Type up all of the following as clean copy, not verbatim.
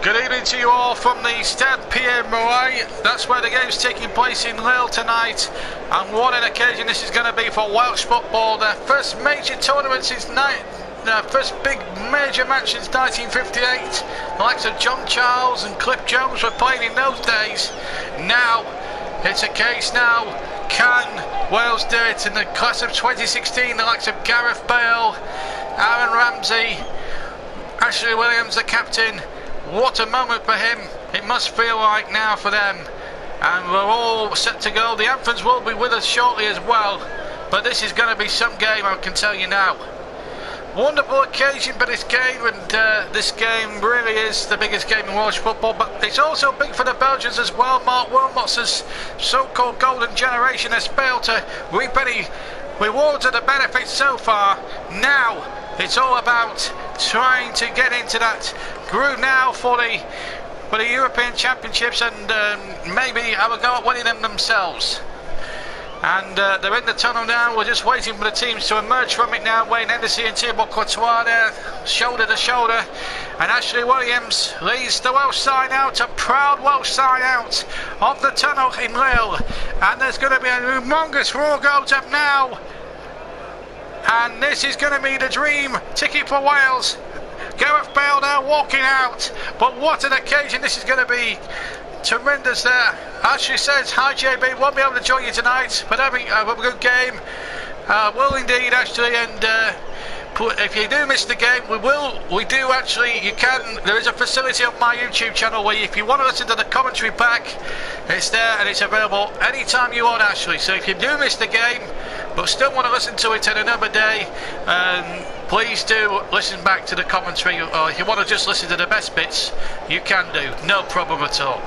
Good evening to you all from the Stade Pierre-Mouret. That's where the game's taking place in Lille tonight. And what an occasion this is going to be for Welsh football. Their first major tournament since their first big major match since 1958. The likes of John Charles and Cliff Jones were playing in those days. Now, it's a case now. Can Wales do it in the class of 2016? The likes of Gareth Bale, Aaron Ramsey, Ashley Williams, the captain. What a moment for him. It must feel like now for them. And we're all set to go. The anthems will be with us shortly as well. But this is going to be some game, I can tell you now. Wonderful occasion for this game, and this game really is the biggest game in Welsh football, but it's also big for the Belgians as well. Mark Wilmots's so-called golden generation has failed to reap any rewards of the benefits so far. Now it's all about trying to get into that groove now for the European Championships, and maybe have a go at winning them themselves. And they're in the tunnel now. We're just waiting for the teams to emerge from it now. Wayne Hennessy and Thibaut Courtois there, shoulder to shoulder. And Ashley Williams leads the Welsh side out, a proud Welsh side out of the tunnel in Lille. And there's going to be a humongous roar goes up now. And this is going to be the dream ticket for Wales. Gareth Bale now walking out. But what an occasion this is going to be. Tremendous there. Ashley says, hi JB, won't be able to join you tonight, but having a good game. Will indeed, Ashley, and if you do miss the game, we do actually, there is a facility on my YouTube channel where if you want to listen to the commentary back, it's there and it's available anytime you want, Ashley. So if you do miss the game, but still want to listen to it on another day, please do listen back to the commentary, or if you want to just listen to the best bits, you can do, no problem at all.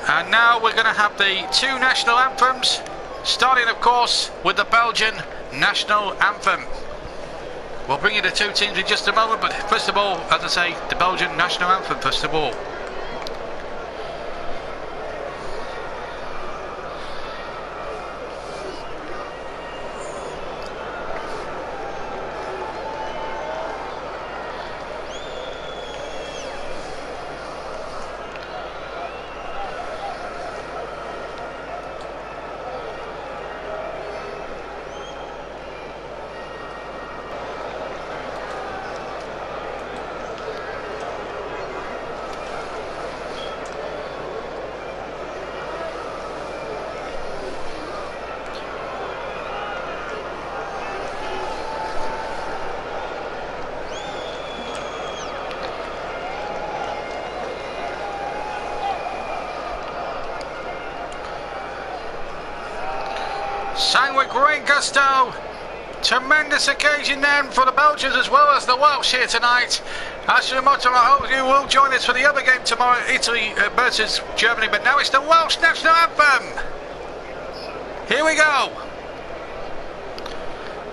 And now we're going to have the two national anthems, starting of course with the Belgian national anthem. We'll bring you the two teams in just a moment, but first of all, as I say, the Belgian national anthem first of all. Sang with great gusto. Tremendous occasion then for the Belgians as well as the Welsh here tonight. Ashley Motter, I hope you will join us for the other game tomorrow, Italy versus Germany, but now it's the Welsh national anthem. Here we go.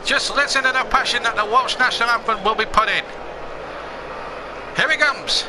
Just listen to the passion that the Welsh national anthem will be put in. Here it comes.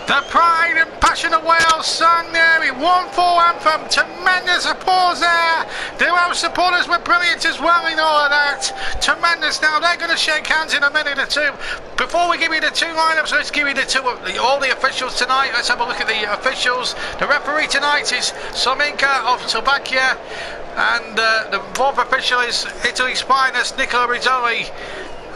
The pride and passion of Wales sung there in 1-4 anthem. Tremendous applause there. The Welsh supporters were brilliant as well in all of that. Tremendous. Now they're going to shake hands in a minute or two. Before we give you the two lineups, let's give you the two all the officials tonight. Let's have a look at the officials. The referee tonight is Sominka of Slovakia, and the fourth official is Italy's finest Nicola Rizzoli,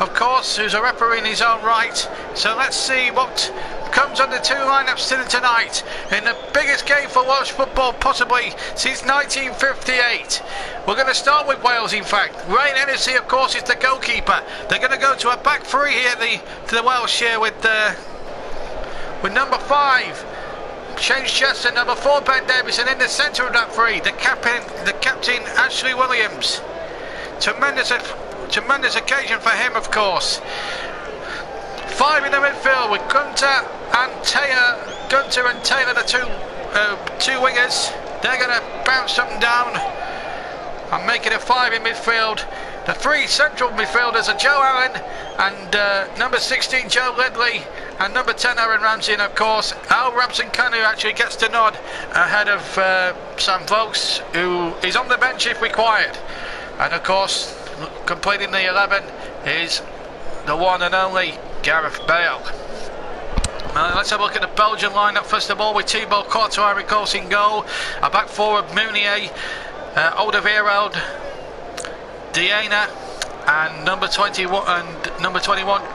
of course, who's a referee in his own right. So let's see what comes on the two lineups tonight in the biggest game for Welsh football possibly since 1958. We're going to start with Wales, in fact. Ray Hennessy, of course, is the goalkeeper. They're going to go to a back three here, to the Welsh here with number 5 Shane Chester, number 4 Ben Davies, and in the centre of that three, the captain Ashley Williams. Tremendous occasion for him, of course. 5 in the midfield with Gunter and Taylor. Gunter and Taylor, the two wingers. They're going to bounce something down and make it a 5 in midfield. The 3 central midfielders are Joe Allen and number 16 Joe Ledley and number 10 Aaron Ramsey, and of course Al Ramson-Kanu actually gets the nod ahead of Sam Vokes, who is on the bench if required. And of course, completing the 11 is the one and only Gareth Bale. Let's have a look at the Belgian lineup first of all, with Thibaut Courtois of course in goal. A back four of Mounier, Alderweireld, Diana, and number 21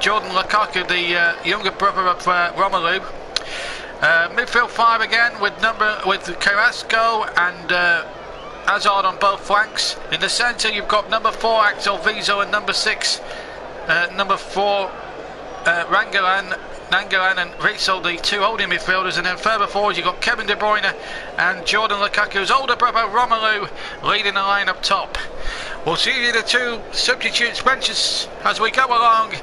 Jordan Lukaku, the younger brother of Romelu. Midfield 5 again with Carrasco and Hazard on both flanks. In the centre you've got number 4 Axel Witsel and number 6 number 4 Nangalan and Witsel, the 2 holding midfielders, and then further forward you've got Kevin De Bruyne and Jordan Lukaku's older brother Romelu leading the line up top. We'll see you the 2 substitutes benches as we go along.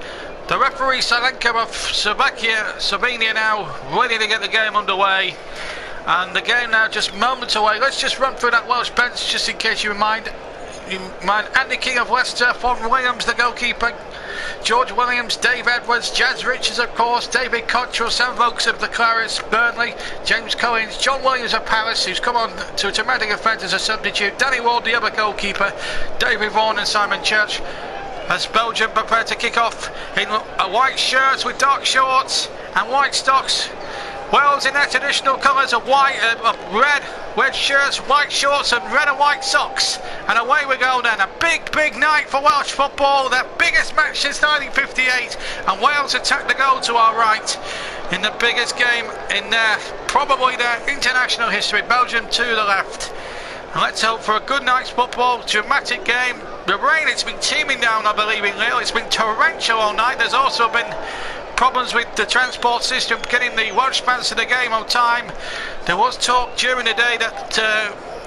The referee Salenka of Slovenia now ready to get the game underway. And the game now just moments away. Let's just run through that Welsh bench just in case you mind. Andy King of Leicester, Fon Williams the goalkeeper, George Williams, Dave Edwards, Jazz Richards of course, David Cottrell, Sam Vokes of the Clarets, Burnley, James Collins, John Williams of Palace, who's come on to a dramatic effect as a substitute, Danny Ward the other goalkeeper, David Vaughan and Simon Church, as Belgium prepare to kick off in white shirts with dark shorts and white stocks. Wales in their traditional colours of red shirts, white shorts and red and white socks. And away we go then. A big night for Welsh football. Their biggest match since 1958. And Wales attack the goal to our right in the biggest game in probably their international history. Belgium to the left. And let's hope for a good night's football. Dramatic game. The rain, it's been teeming down, I believe, in Lille. It's been torrential all night. There's also been problems with the transport system getting the Welsh fans to the game on time. There was talk during the day that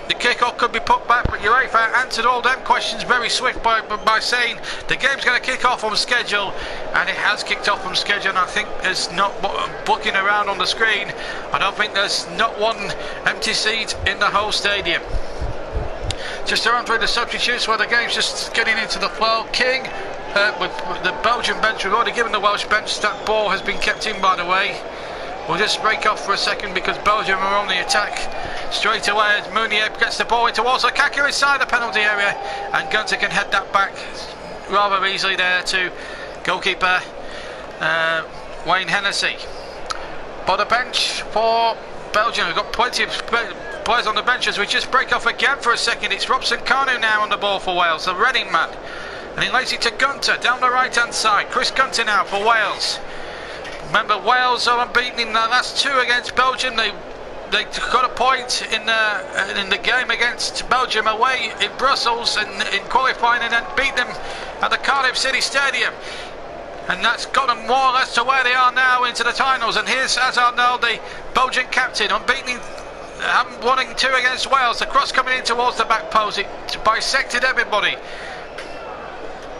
the kick-off could be put back, but UEFA answered all them questions very swift by saying the game's going to kick off on schedule, and it has kicked off on schedule. And I think there's not, looking around on the screen, I don't think there's not one empty seat in the whole stadium. Just to run through the substitutes where the game's just getting into the flow. King with the Belgian bench. We've already given the Welsh bench. That ball has been kept in, by the way. We'll just break off for a second because Belgium are on the attack straight away as Mounier gets the ball into also Lukaku inside the penalty area, and Gunter can head that back rather easily there to goalkeeper Wayne Hennessy. But the bench for Belgium, we've got plenty of players on the bench as we just break off again for a second. It's Robson-Kanu now on the ball for Wales, the Reading man. And he lays it to Gunter down the right hand side. Chris Gunter now for Wales. Remember, Wales are unbeaten in their last 2 against Belgium. They got a point in the game against Belgium away in Brussels and in qualifying, and then beat them at the Cardiff City Stadium. And that's got them more or less to where they are now into the finals. And here's Hazard now, the Belgian captain, unbeaten, haven't won 2 against Wales. The cross coming in towards the back post, it bisected everybody.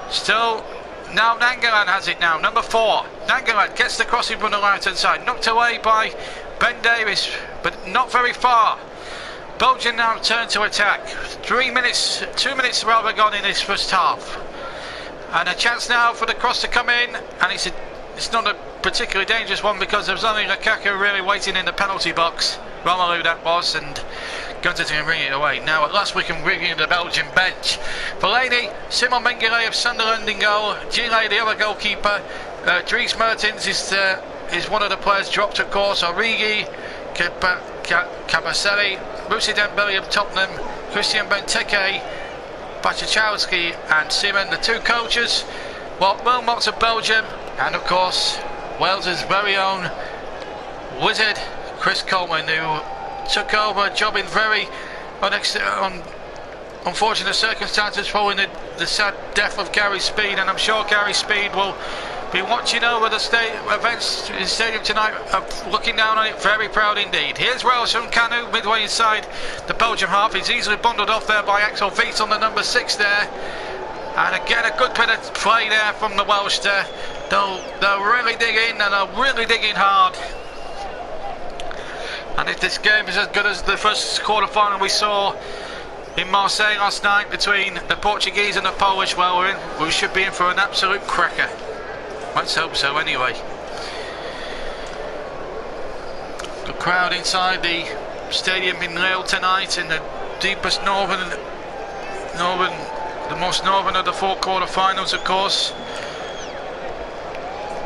Still, now Nangalan has it now, number 4. Nangalan gets the crossing from the right hand side, knocked away by Ben Davies, but not very far. Belgium now turn to attack. 2 minutes rather gone in this first half. And a chance now for the cross to come in, and it's not a particularly dangerous one because there's only Lukaku really waiting in the penalty box. Romelu that was, and Gunter to bring it away. Now at last we can bring in the Belgian bench. Fellaini, Simon Mengele of Sunderland in goal. Gile, the other goalkeeper. Dries Mertens is one of the players dropped, of course. Origi, Cabaselli, Moussa Dembele of Tottenham, Christian Benteke, Bachachowski and Simon, the two coaches. Wilmots of Belgium, and of course Wales's very own wizard Chris Coleman, who took over a job in very unfortunate circumstances following the sad death of Gary Speed, and I'm sure Gary Speed will be watching over the events in the stadium tonight, looking down on it, very proud indeed. Here's Welsh from Kanu, midway inside the Belgian half. He's easily bundled off there by Axel Wiets on the number 6 there. And again, a good bit of play there from the Welsh there. They'll really dig in, and they're really digging hard. And if this game is as good as the first quarter-final we saw in Marseille last night between the Portuguese and the Polish, well, we should be in for an absolute cracker. Let's hope so anyway. The crowd inside the stadium in Lille tonight, in the deepest the most northern of the 4 quarter-finals, of course.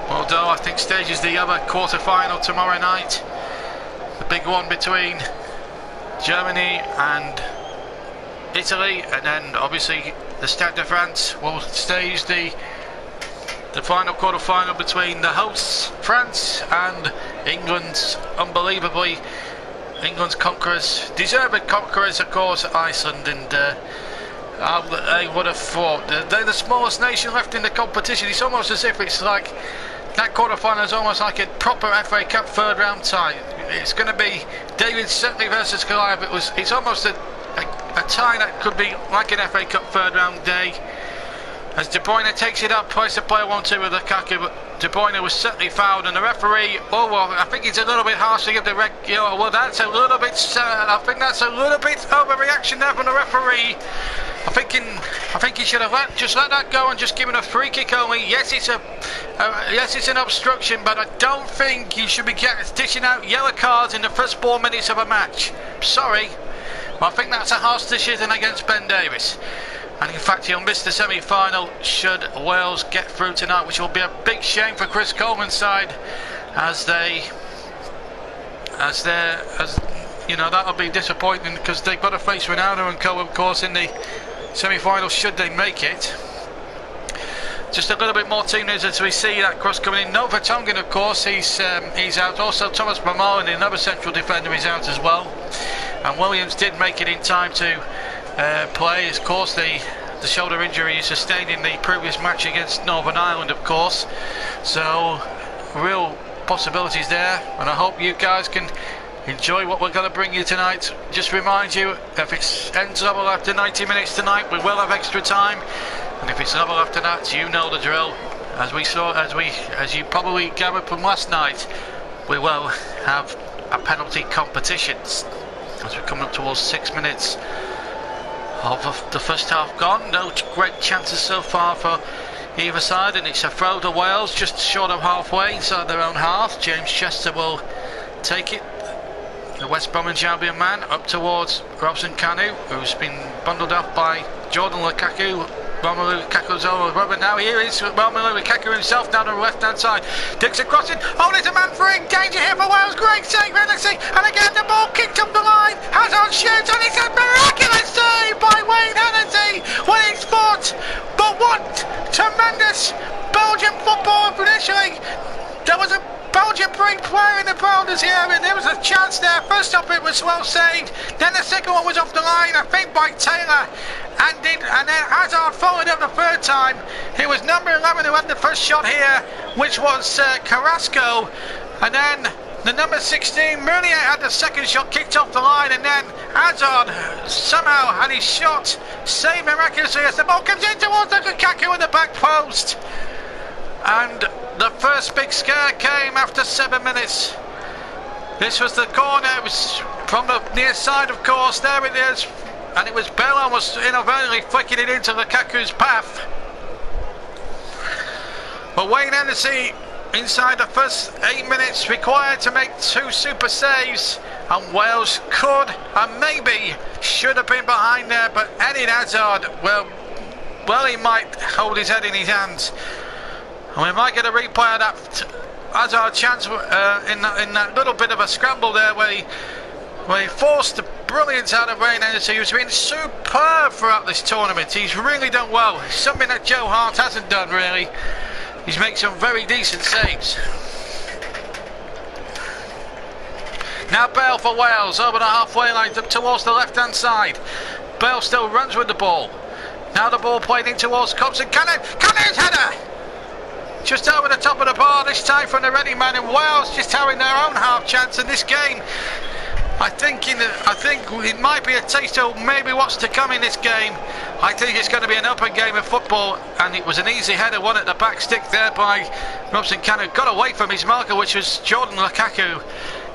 Although I think stages the other quarter-final tomorrow night, the big one between Germany and Italy, and then obviously the Stade de France will stage the final quarter-final between the hosts France and England's England's conquerors, deserved conquerors, of course, Iceland. And they would have thought they're the smallest nation left in the competition. It's almost as if it's like that quarter-final is almost like a proper FA Cup third round tie. It's going to be David Settley versus Goliath. It's almost a tie that could be like an FA Cup third round day. As De Bruyne takes it up, tries to play 1-2 with Lukaku, but De Bruyne was certainly fouled, and the referee, I think it's a little bit harsh to give the red. Well, that's a little bit. I think that's a little bit overreaction there from the referee. I think he should have just let that go and just given a free kick only. Yes, it's an obstruction, but I don't think you should be dishing out yellow cards in the first 4 minutes of a match. Sorry, but I think that's a harsh decision against Ben Davies. And in fact, he'll miss the semi-final should Wales get through tonight, which will be a big shame for Chris Coleman's side, as you know, that'll be disappointing because they've got to face Ronaldo and co, of course, in the semi-final should they make it. Just a little bit more team news as we see that cross coming in. Nova Tongan, of course, he's out. Also, Thomas Mamouan, another central defender, is out as well. And Williams did make it in time to play. Of course, the shoulder injury he sustained in the previous match against Northern Ireland, of course. So, real possibilities there, and I hope you guys can enjoy what we're going to bring you tonight. Just remind you, if it ends level after 90 minutes tonight, we will have extra time, and if it's level after that, you know the drill. As you probably gathered from last night, we will have a penalty competition as we're coming up towards 6 minutes of the first half gone. No great chances so far for either side, and it's a throw to Wales just short of halfway inside their own half. James Chester will take it, the West Bromwich Albion man, up towards Robson Kanu, who's been bundled off by Jordan Lukaku. Romelu Lukaku's over rubber now. Here is Romelu Lukaku himself down the left hand side. Digs across it. Oh, there's a man free. Danger here for Wales. Great save, Hennessy. And again the ball kicked up the line. Hazard shoots, and it's a miraculous save by Wayne Hennessy with his foot. But what tremendous Belgian football initially. There was a Belgian big player in the Brothers here, and there was a chance there. First up it was well saved, then the second one was off the line, I think by Taylor, and then Hazard followed up the third time. It was number 11 who had the first shot here, which was Carrasco, and then the number 16 Meunier had the second shot kicked off the line, and then Hazard somehow had his shot saved miraculously as the ball comes in towards Lukaku in the back post. And the first big scare came after 7 minutes. This was the corner. It was from the near side, of course. There it is. And it was Bell almost inadvertently flicking it into Lukaku's path. But Wayne Hennessy inside the first 8 minutes required to make 2 super saves, and Wales could and maybe should have been behind there, but Eden Hazard, well, he might hold his head in his hands, and we might get a replay of that Hazard chance in that little bit of a scramble there where he forced the brilliance out of Wayne Hennessy, who's been superb throughout this tournament. He's really done well, something that Joe Hart hasn't done really. He's made some very decent saves. Now Bale for Wales, over the halfway line up towards the left hand side. Bale still runs with the ball. Now the ball played in towards Cobson. Cannon's header! Just over the top of the bar, this time from the ready man, and Wales just having their own half chance in this game. I think it might be a taste of maybe what's to come in this game. I think it's going to be an open game of football, and it was an easy header, one at the back stick there by Robson Kanu. Got away from his marker, which was Jordan Lukaku,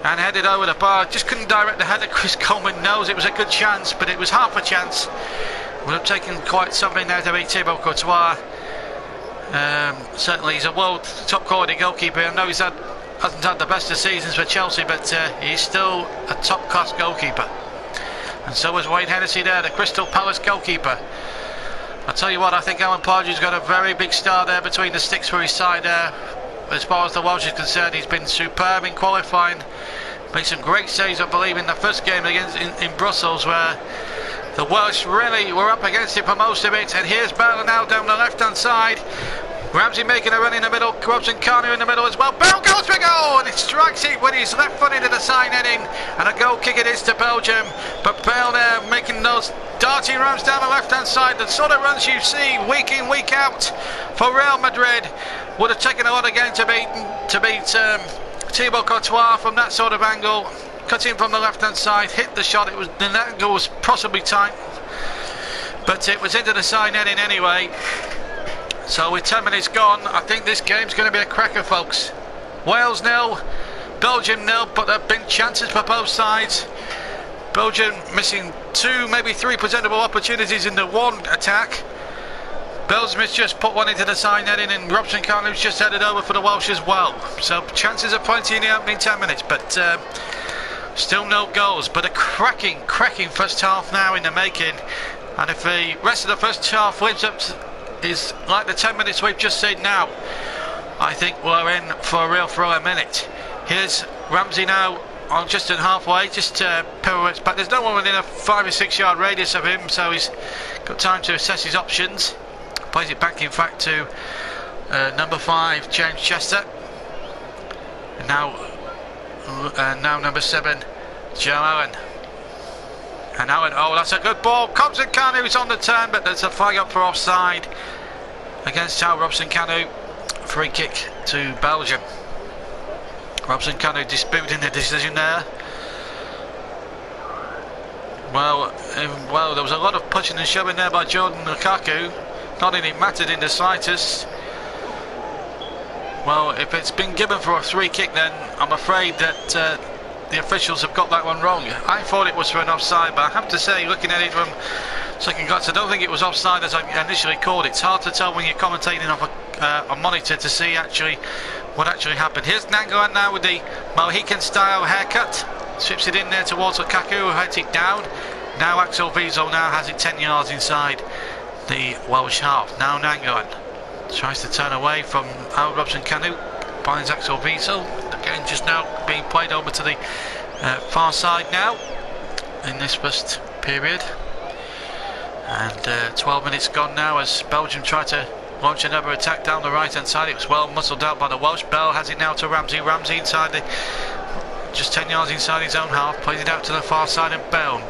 and headed over the bar. Just couldn't direct the header. Chris Coleman knows it was a good chance, but it was half a chance. Would have taken quite something there to beat Thibaut Courtois. Certainly he's a world top quality goalkeeper. I know hasn't had the best of seasons for Chelsea, but he's still a top class goalkeeper, and so is Wayne Hennessy there, the Crystal Palace goalkeeper. I'll tell you what, I think Alan Pardew's got a very big star there between the sticks for his side there. As far as the Welsh is concerned, he's been superb in qualifying, made some great saves I believe in the first game against in Brussels, where the Welsh really were up against it for most of it. And here's Bale now down the left hand side. Ramsey making a run in the middle, Robson Kanu in the middle as well. Bale goes for goal, and he strikes it with his left foot into the side netting, and a goal kick it is to Belgium. But Bale there making those darting runs down the left hand side, the sort of runs you see week in, week out for Real Madrid. Would have taken a lot again to beat Thibaut Courtois from that sort of angle. Cut in from the left hand side, hit the shot, the angle was possibly tight, but it was into the side netting anyway. So with 10 minutes gone, I think this game's going to be a cracker, folks. Wales 0, Belgium 0, but there have been chances for both sides. Belgium missing 2, maybe 3 presentable opportunities in the one attack. Belgium has just put one into the side netting, and Robson Kanu's just headed over for the Welsh as well. So chances are plenty in the opening 10 minutes, but still no goals. But a cracking first half now in the making. And if the rest of the first half lives up to is like the 10 minutes we've just seen now, I think we're in for a real throw a minute. Here's Ramsey now on just in halfway, just pirouettes back. There's no one within a 5 or 6 yard radius of him, so he's got time to assess his options. Plays it back in fact to number 5 James Chester, and now number 7 Joe Allen. And Allen, oh, that's a good ball. Cobson Kanu's on the turn, but there's a flag up for offside against Robson Kanu. Free kick to Belgium. Robson Kanu disputing the decision there. Well, there was a lot of pushing and shoving there by Jordan Lukaku. Not that it mattered in the slightest. Well, if it's been given for a free kick, then I'm afraid that the officials have got that one wrong. I thought it was for an offside, but I have to say, looking at it from second glance, I don't think it was offside as I initially called it. It's hard to tell when you're commentating off a monitor to see what actually happened. Here's Nangolan now with the Mohican style haircut. Slips it in there towards Lukaku, who heads it down. Now Axel Witsel now has it 10 yards inside the Welsh half. Now Nangolan tries to turn away from Robson Kanu. Finds Axel Witsel. Again, just now being played over to the far side now in this first period. And 12 minutes gone now as Belgium try to launch another attack down the right hand side. It was well muscled out by the Welsh. Bell has it now to Ramsey. Ramsey inside just 10 yards inside his own half. Plays it out to the far side and Bell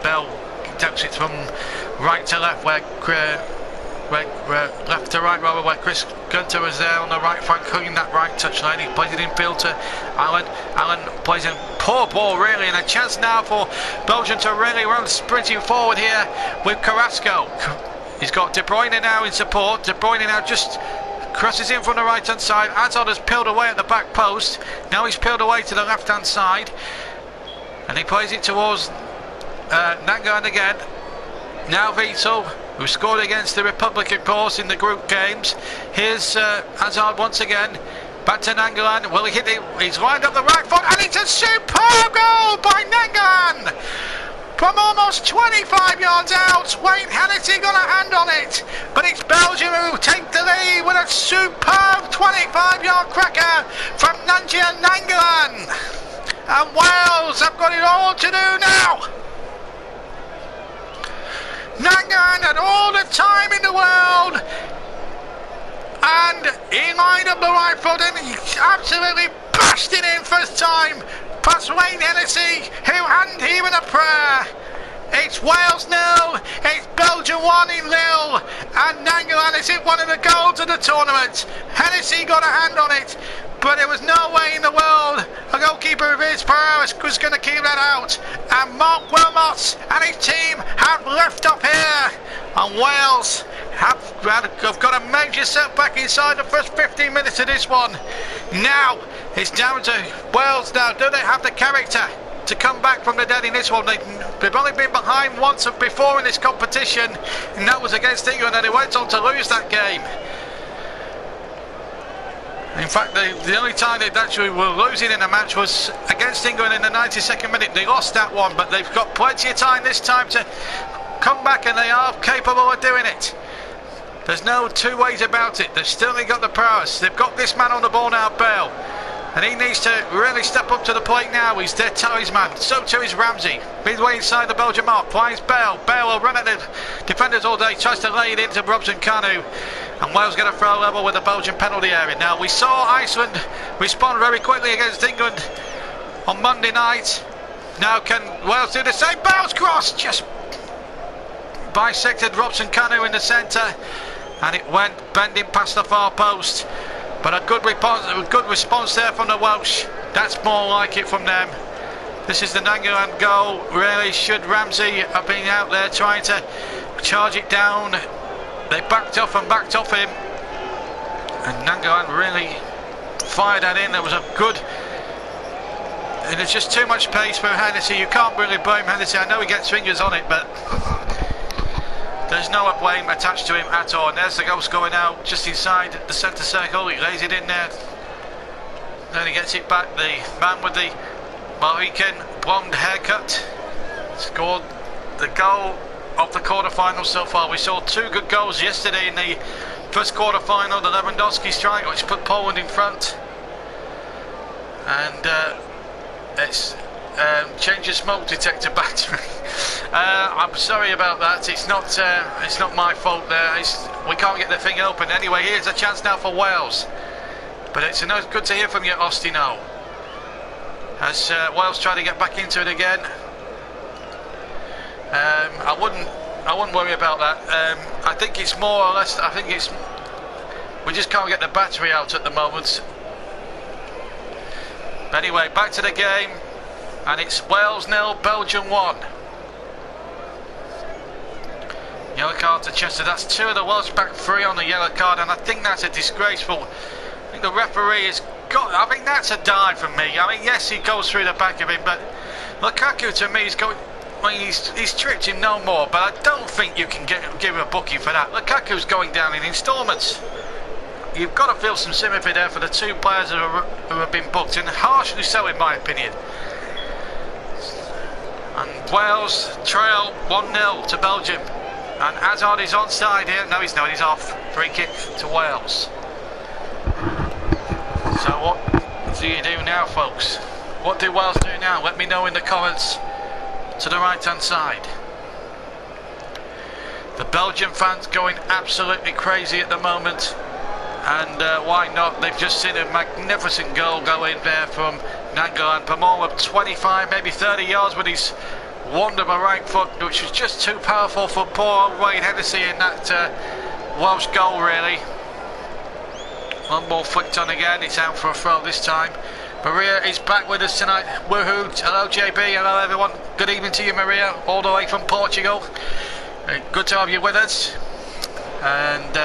taps it from right to left where left to right rather, where Chris Gunter was there on the right flank, hugging that right touchline. He plays it in field to Allen. Allen plays a poor ball really, and a chance now for Belgium to really run sprinting forward here with Carrasco. He's got De Bruyne now in support. De Bruyne now just crosses in from the right hand side. Hazard has peeled away at the back post. Now he's peeled away to the left hand side, and he plays it towards Nangolan again. Now Witsel, who scored against the Republic of course in the group games. Here's Hazard once again, Back to Nangalan. Will he hit it? He's lined up the right foot, and it's a superb goal by Nangalan! From almost 25 yards out, Wayne Hennessy got a hand on it, but it's Belgium who take the lead with a superb 25-yard cracker from Nangia Nangalan. And Wales have got it all to do now. Nangalan had all the time in the world, and he lined up the right foot and he absolutely bashed it in first time past Wayne Hennessy, who hadn't even a prayer. It's Wales 0, it's Belgium 1 in Lille, and Nangalan has hit one of the goals of the tournament. Hennessy got a hand on it, but there was no way in the world a goalkeeper of his prowess was going to keep that out. And Mark Wilmot and his team have left up here, and Wales have got a major setback inside the first 15 minutes of this one. Now it's down to Wales now. Do they have the character to come back from the dead in this one? They've only been behind once before in this competition, and that was against England, and they went on to lose that game. In fact, the only time they actually were losing in a match was against England in the 92nd minute. They lost that one, but they've got plenty of time this time to come back, and they are capable of doing it. There's no two ways about it. They've still got the prowess. They've got this man on the ball now, Bale, and he needs to really step up to the plate now. He's their talisman. So too is Ramsey. Midway inside the Belgian mark, finds Bale. Bale will run at the defenders all day, tries to lay it into Robson Kanu, and Wales get a throw level with the Belgian penalty area. Now we saw Iceland respond very quickly against England on Monday night. Now can Wales do the same? Bale's cross just bisected Robson Kanu in the centre, and it went bending past the far post. But a good response there from the Welsh. That's more like it from them. This is the Nangalan goal. Really, should Ramsey have been out there trying to charge it down? They backed off him, and Nangalan really fired that in. There was a good, and there's just too much pace for Hennessy. You can't really blame Hennessy. I know he gets fingers on it, but there's no blame attached to him at all. And there's the goal going out just inside the centre circle. He lays it in there. Then he gets it back. The man with the Mohican blonde haircut scored the goal of the quarter-final so far. We saw two good goals yesterday in the first quarter-final. The Lewandowski strike, which put Poland in front. And it's change your smoke detector battery. I'm sorry about that. It's not my fault there. We can't get the thing open. Anyway, here's a chance now for Wales. But it's good to hear from you, Ostino. As Wales try to get back into it again. I wouldn't worry about that. I think it's more or less. We just can't get the battery out at the moment. Anyway, back to the game. And it's Wales 0, Belgium 1. Yellow card to Chester. That's two of the Welsh back, 3 on the yellow card, and I think that's a disgraceful. I think the referee has got. I think that's a dive from me. I mean, yes, he goes through the back of him, but Lukaku to me is going. I mean, he's tricked him no more, but I don't think you can give him a booking for that. Lukaku's going down in instalments. You've got to feel some sympathy there for the two players who have been booked, and harshly so, in my opinion. And Wales trail 1-0 to Belgium. And Hazard is onside here. No, he's not. He's off. Free kick to Wales. So what do you do now, folks? What do Wales do now? Let me know in the comments to the right-hand side. The Belgian fans going absolutely crazy at the moment. And why not? They've just seen a magnificent goal go in there from Nangalan. Pamor of 25, maybe 30 yards with his wand of a right foot, which was just too powerful for poor old Wayne Hennessy in that Welsh goal, really. One ball flicked on again. It's out for a throw this time. Maria is back with us tonight. Woohoo. Hello, JB. Hello, everyone. Good evening to you, Maria, all the way from Portugal. Good to have you with us. And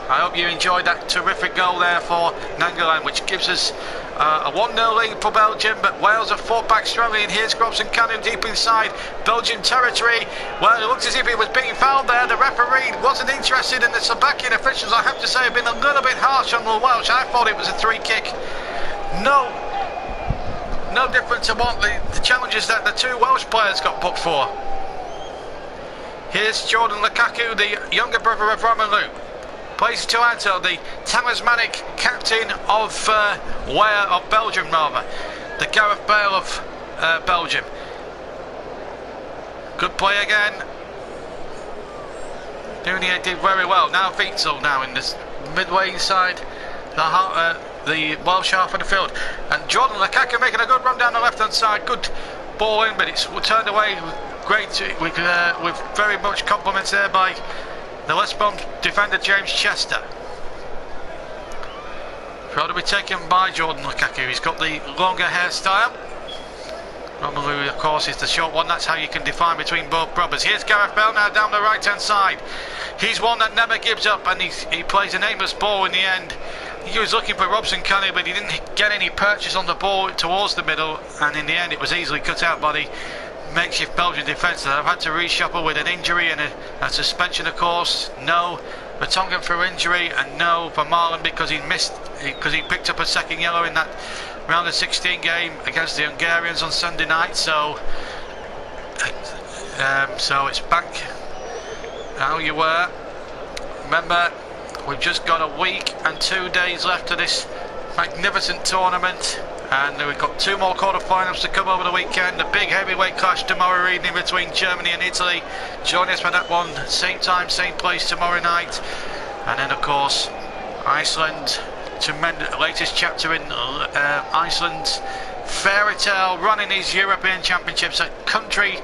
I hope you enjoyed that terrific goal there for Nangolan, which gives us a 1-0 lead for Belgium, but Wales have fought back strongly, and here's Robson Canu deep inside Belgian territory. Well, it looks as if he was being fouled there. The referee wasn't interested, and the Slovakian officials, I have to say, have been a little bit harsh on the Welsh. I thought it was a free kick. No different to what the challenges that the two Welsh players got put for. Here's Jordan Lukaku, the younger brother of Romelu. Plays to Anto, the talismanic captain of Belgium, rather. The Gareth Bale of Belgium. Good play again. Dunier did very well. Now Witzel now in this midway inside the Welsh half of the field. And Jordan Lukaku making a good run down the left-hand side. Good ball in, but it's turned away. Great, with very much compliments there by the West Brom defender James Chester. Throw to be taken by Jordan Lukaku. He's got the longer hairstyle. Romelu, of course, is the short one. That's how you can define between both brothers. Here's Gareth Bale now down the right-hand side. He's one that never gives up, and he plays an aimless ball in the end. He was looking for Robson Canu, but he didn't get any purchase on the ball towards the middle, and in the end it was easily cut out by the makeshift Belgian defence that have had to reshuffle with an injury and a suspension, of course. No Vertonghen for injury, and no for Marlon because he picked up a second yellow in that round of 16 game against the Hungarians on Sunday night. So it's back how you were. Remember, we've just got a week and 2 days left of this magnificent tournament, and we've got 2 more quarter-finals to come over the weekend. A big heavyweight clash tomorrow evening between Germany and Italy. Join us for that one, same time, same place tomorrow night. And then, of course, Iceland, latest chapter in Iceland's fairy tale run in these European Championships. A country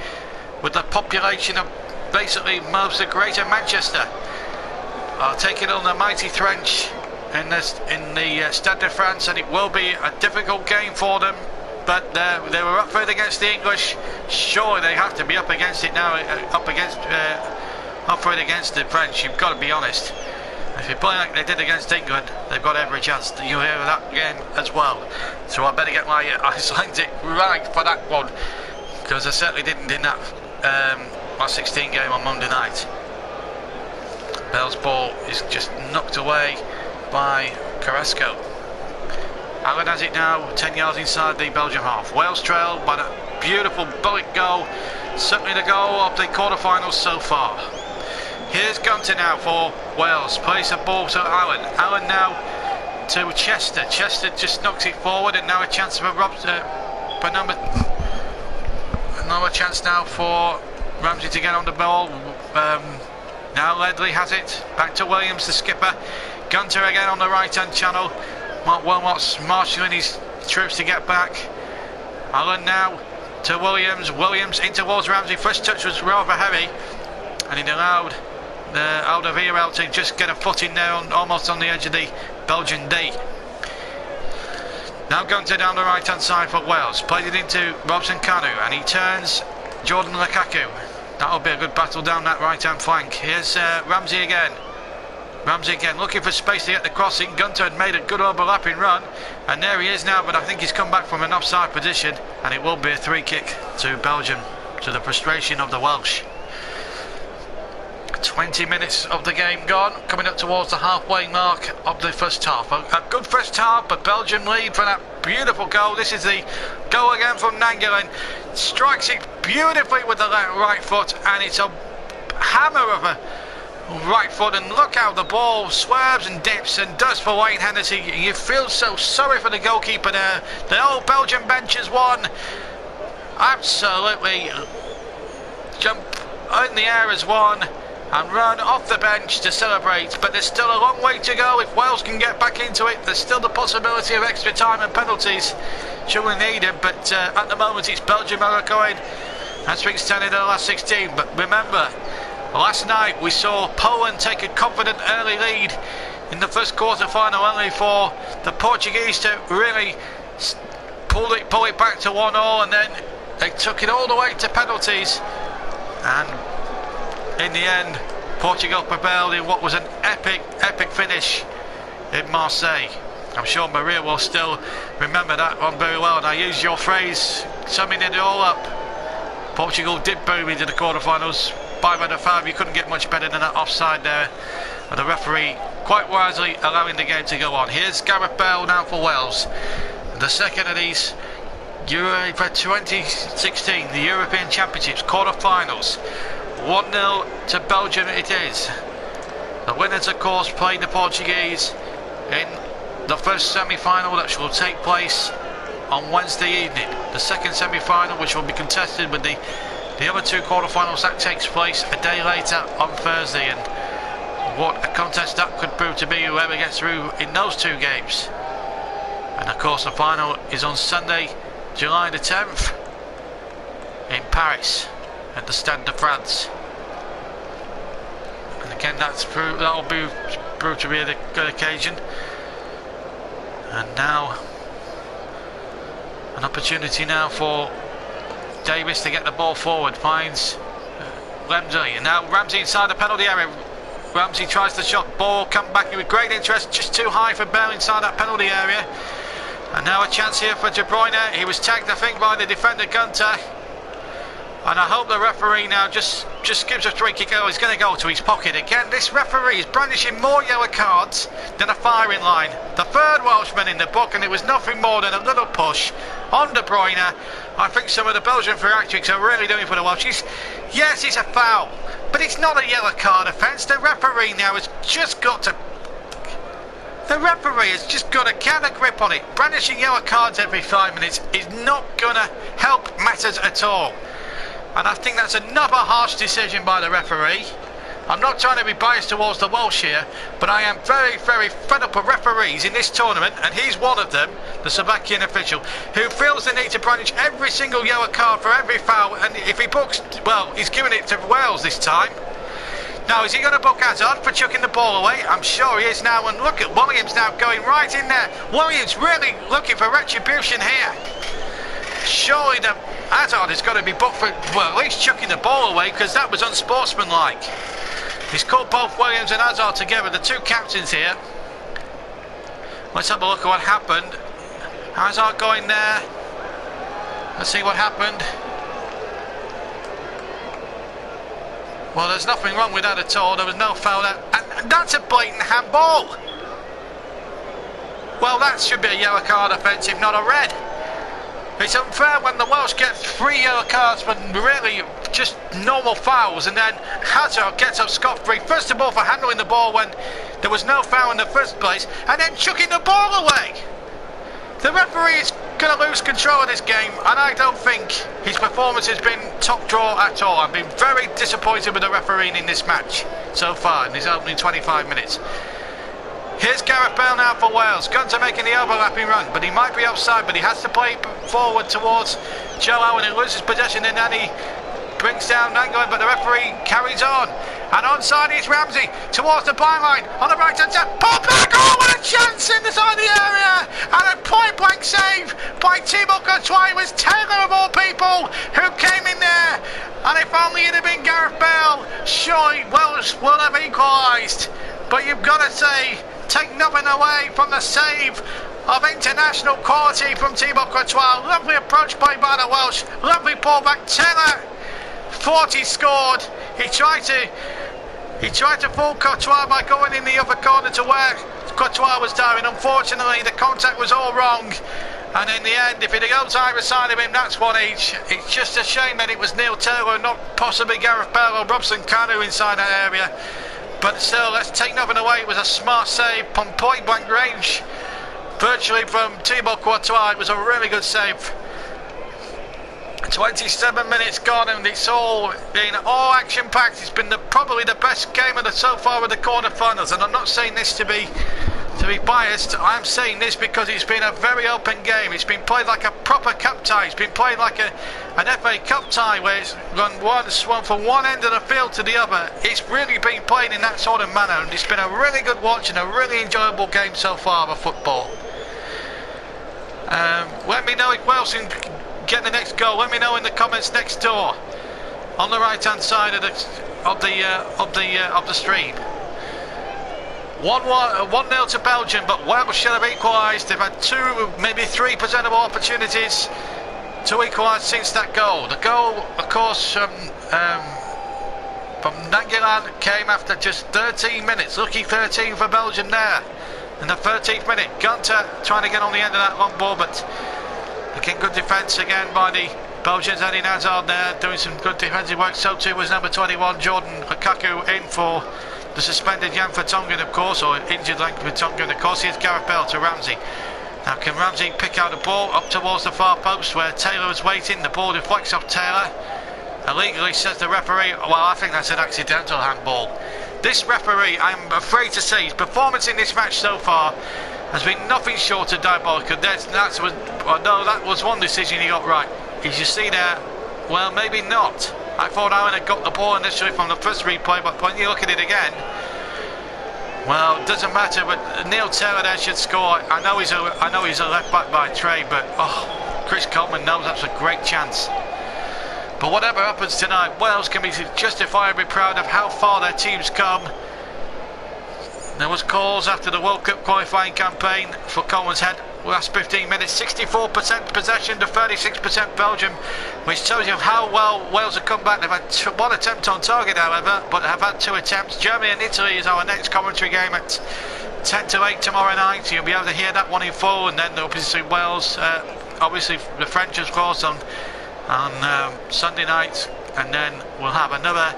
with the population of basically most of Greater Manchester are taking on the mighty French in the Stade de France, and it will be a difficult game for them, but they were up for it against the English. Surely they have to be up against it now, up for it against the French. You've got to be honest. If you play like they did against England, they've got every chance that you'll hear of that game as well. So I better get my Icelandic right for that one, because I certainly didn't in that last 16 game on Monday night. Bale's ball is just knocked away by Carrasco. Allen has it now, 10 yards inside the Belgian half. Wales trail by a beautiful bullet goal, certainly the goal of the quarter-finals so far. Here's Gunter now for Wales, plays the ball to Allen. Allen now to Chester. Chester just knocks it forward, and now a chance for another chance now for Ramsey to get on the ball. Now Ledley has it, back to Williams, the skipper. Gunter again on the right-hand channel. Mark Wilmot's marshalling his troops to get back. Allen now to Williams. Williams in towards Ramsey. First touch was rather heavy, and it allowed the Alderweireld to just get a foot in there, almost on the edge of the Belgian D. Now Gunter down the right-hand side for Wales. Played it into Robson Canu, and he turns Jordan Lukaku. That'll be a good battle down that right-hand flank. Here's Ramsey again. Ramsey again looking for space to get the crossing. Gunter had made a good overlapping run, and there he is now, but I think he's come back from an offside position, and it will be a free kick to Belgium, to the frustration of the Welsh. 20 minutes of the game gone, coming up towards the halfway mark of the first half. A good first half, but Belgium lead for that beautiful goal. This is the goal again from Nangolan. Strikes it beautifully with the right foot, and it's a hammer of a right foot, and look how the ball swerves and dips and does for Wayne Hennessy. You feel so sorry for the goalkeeper there. The old Belgian bench has won. Absolutely jump in the air as one and run off the bench to celebrate, but there's still a long way to go. If Wales can get back into it, there's still the possibility of extra time and penalties should we need it, but at the moment it's Belgium who are going as things stand in the last 16. But remember, last night we saw Poland take a confident early lead in the first quarter final, only for the Portuguese to really pull it back to 1-1, and then they took it all the way to penalties, and in the end Portugal prevailed in what was an epic finish in Marseille. I'm sure Maria will still remember that one very well, and I use your phrase, summing it all up. Portugal did boom into the quarterfinals. 5 out of 5, you couldn't get much better than that offside there. And the referee quite wisely allowing the game to go on. Here's Gareth Bale now for Wales. The second of these UEFA 2016, the European Championships quarterfinals. 1-0 to Belgium it is. The winners, of course, playing the Portuguese in the first semi-final that will take place on Wednesday evening. The second semi-final, which will be contested with the other two quarterfinals, that takes place a day later on Thursday. And what a contest that could prove to be, whoever gets through in those two games. And of course the final is on Sunday, July the 10th in Paris at the Stade de France. And again, that'll be proved to be a good occasion. And now an opportunity now for Davis to get the ball forward. Finds Ramsey, and now Ramsey inside the penalty area. Ramsey tries the shot, ball come back with great interest, just too high for Bale inside that penalty area. And now a chance here for De Bruyne. He was tagged, I think, by the defender Gunter. And I hope the referee now just gives a free kick. Oh, he's going to go to his pocket again. This referee is brandishing more yellow cards than a firing line. The third Welshman in the book, and it was nothing more than a little push on De Bruyne. I think some of the Belgian theatrics are really doing for the Welsh. Yes, it's a foul, but it's not a yellow card offence. The referee now has just got to... The referee has just got to get a grip on it. Brandishing yellow cards every 5 minutes is not going to help matters at all. And I think that's another harsh decision by the referee. I'm not trying to be biased towards the Welsh here, but I am very fed up of referees in this tournament, and he's one of them, the Slovakian official, who feels the need to brandish every single yellow card for every foul, and if he books, well, he's giving it to Wales this time. Now, is he going to book Hazard for chucking the ball away? I'm sure he is now, and look at Williams now going right in there. Williams really looking for retribution here. Surely the Hazard is going to be booked for, well, at least chucking the ball away, because that was unsportsmanlike. He's called both Williams and Hazard together, the two captains here. Let's have a look at what happened. Hazard going there. Let's see what happened. Well, there's nothing wrong with that at all. There was no foul there. And that's a blatant handball. Well, that should be a yellow card offence, if not a red. It's unfair when the Welsh get 3 yellow cards for really just normal fouls, and then Hazard gets up scot-free, first of all for handling the ball when there was no foul in the first place, and then chucking the ball away. The referee is going to lose control of this game, and I don't think his performance has been top draw at all. I've been very disappointed with the refereeing in this match so far in his opening 25 minutes. Here's Gareth Bale now for Wales. Gunter making the overlapping run, but he might be offside, but he has to play forward towards Joe Allen, who loses possession, and then he brings down Nangolan, but the referee carries on. And onside is Ramsey towards the byline on the right hand side. Pop back! Oh, what a chance inside the area! And a point blank save by Thibaut Courtois. It was Taylor of all people who came in there. And if only it had been Gareth Bale, surely Wales will have equalised. But you've got to say, take nothing away from the save of international quality from Thibaut Courtois. Lovely approach play by the Welsh. Lovely ball back. Taylor thought he scored. He tried to fool Courtois by going in the other corner to where Courtois was diving. Unfortunately, the contact was all wrong. And in the end, if it goes either side of him, that's one each. It's just a shame that it was Neil Taylor, not possibly Gareth Bale or Robson Kanu inside that area. But still, let's take nothing away. It was a smart save from point blank range, virtually from Thibaut Courtois. It was a really good save. 27 minutes gone, and it's all been all action packed. It's been probably the best game of so far of the quarterfinals, and I'm not saying this to be biased. I'm saying this because it's been a very open game. It's been played like a proper cup tie. It's been played like an FA Cup tie, where it's swung from one end of the field to the other. It's really been played in that sort of manner, and it's been a really good watch and a really enjoyable game so far of football. Let me know if Wales can get the next goal. Let me know in the comments next door on the right hand side of of the stream. 1-0 to Belgium, but Wales should have equalised. They've had 2, maybe 3 presentable opportunities to equalise since that goal. The goal, of course, from Nangelan came after just 13 minutes. Lucky 13 for Belgium there. In the 13th minute, Gunter trying to get on the end of that long ball, but again, good defence again by the Belgians. Eden Hazard there doing some good defensive work. So too was number 21, Jordan Lukaku, in for the suspended Jan Vertonghen, of course, or injured Vertonghen, of course. Here's Gareth Bale to Ramsey. Now can Ramsey pick out the ball up towards the far post where Taylor was waiting? The ball deflects off Taylor. Illegally, says the referee. Well, I think that's an accidental handball. This referee, I'm afraid to say, his performance in this match so far has been nothing short of diabolical. That was one decision he got right. As you see there, well, maybe not. I thought Allen had got the ball initially from the first replay, but when you look at it again, well, it doesn't matter. But Neil Taylor there should score. I know he's a left back by trade, but Chris Coleman knows that's a great chance. But whatever happens tonight, Wales can be justifiably proud of how far their team's come. There was calls after the World Cup qualifying campaign for Coleman's head. Last 15 minutes, 64% possession to 36% Belgium, which tells you how well Wales have come back. They've had 1 attempt on target, however, but have had 2 attempts. Germany and Italy is our next commentary game at 10 to 8 tomorrow night. So you'll be able to hear that one in full, and then obviously Wales, obviously the French, of course, on Sunday night, and then we'll have another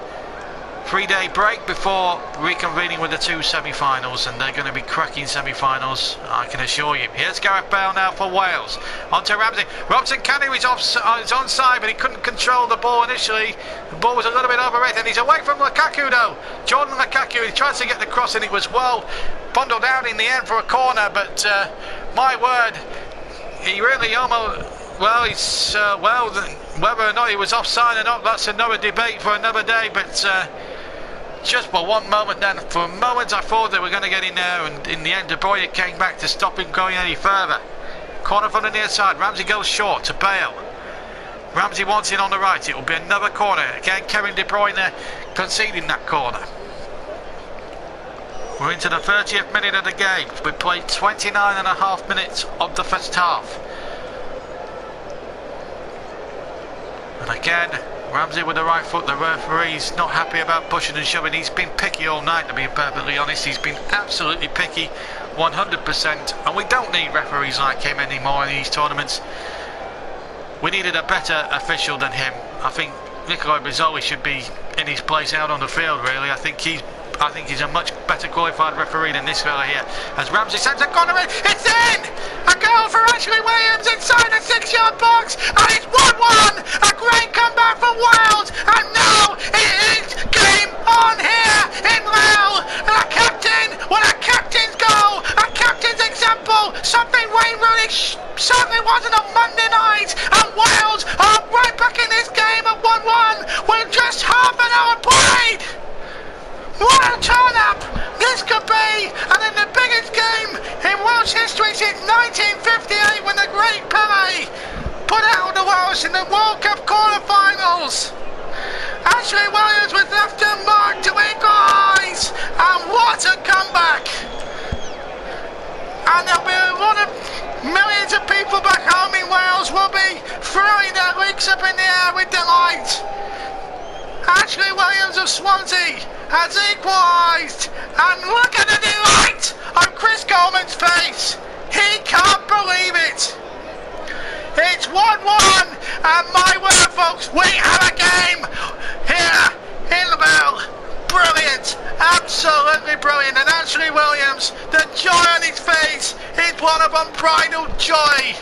3-day break before reconvening with the 2 semi-finals, and they're going to be cracking semi-finals, I can assure you. Here's Gareth Bale now for Wales. On to Ramsey. Robson Kanu is onside, but he couldn't control the ball initially. The ball was a little bit over it, and he's away from Lukaku though. Jordan Lukaku, he tries to get the cross, and it was well bundled out in the end for a corner, but my word, he really almost... Well, it's whether or not he was offside or not, that's another debate for another day. But just for one moment, then for a moment, I thought they were going to get in there, and in the end, De Bruyne came back to stop him going any further. Corner from the near side. Ramsey goes short to Bale. Ramsey wants it on the right. It will be another corner again. Kevin De Bruyne conceding that corner. We're into the 30th minute of the game. We've played 29.5 minutes of the first half. And again, Ramsey with the right foot. The referee's not happy about pushing and shoving. He's been picky all night, to be perfectly honest. He's been absolutely picky, 100%. And we don't need referees like him anymore in these tournaments. We needed a better official than him. I think Nicola Bizzoli should be in his place out on the field, really. I think he's a much better qualified referee than this fella here. As Ramsey sends a corner in, it's in! A goal for Ashley Williams inside the 6-yard box, and it's 1-1! A great comeback from Wales, and now it is game on here in Lille! And a captain, what a captain's goal, a captain's example, something Wayne Rooney certainly wasn't on Monday night, and Wales are right back in this game at 1-1 with just half an hour played! What a turn-up this could be, and in the biggest game in Welsh history since 1958, when the great Pelé put out the Welsh in the World Cup quarter-finals. Ashley Williams was left unmarked to equalise, and what a comeback! And there'll be a lot of millions of people back home in Wales will be throwing their legs up in the air with delight. Ashley Williams of Swansea has equalised, and look at the delight on Chris Coleman's face. He can't believe it. It's 1-1, and my word, folks, we have a game here in the Bell. Brilliant, absolutely brilliant. And Ashley Williams, the joy on his face is one of unbridled joy.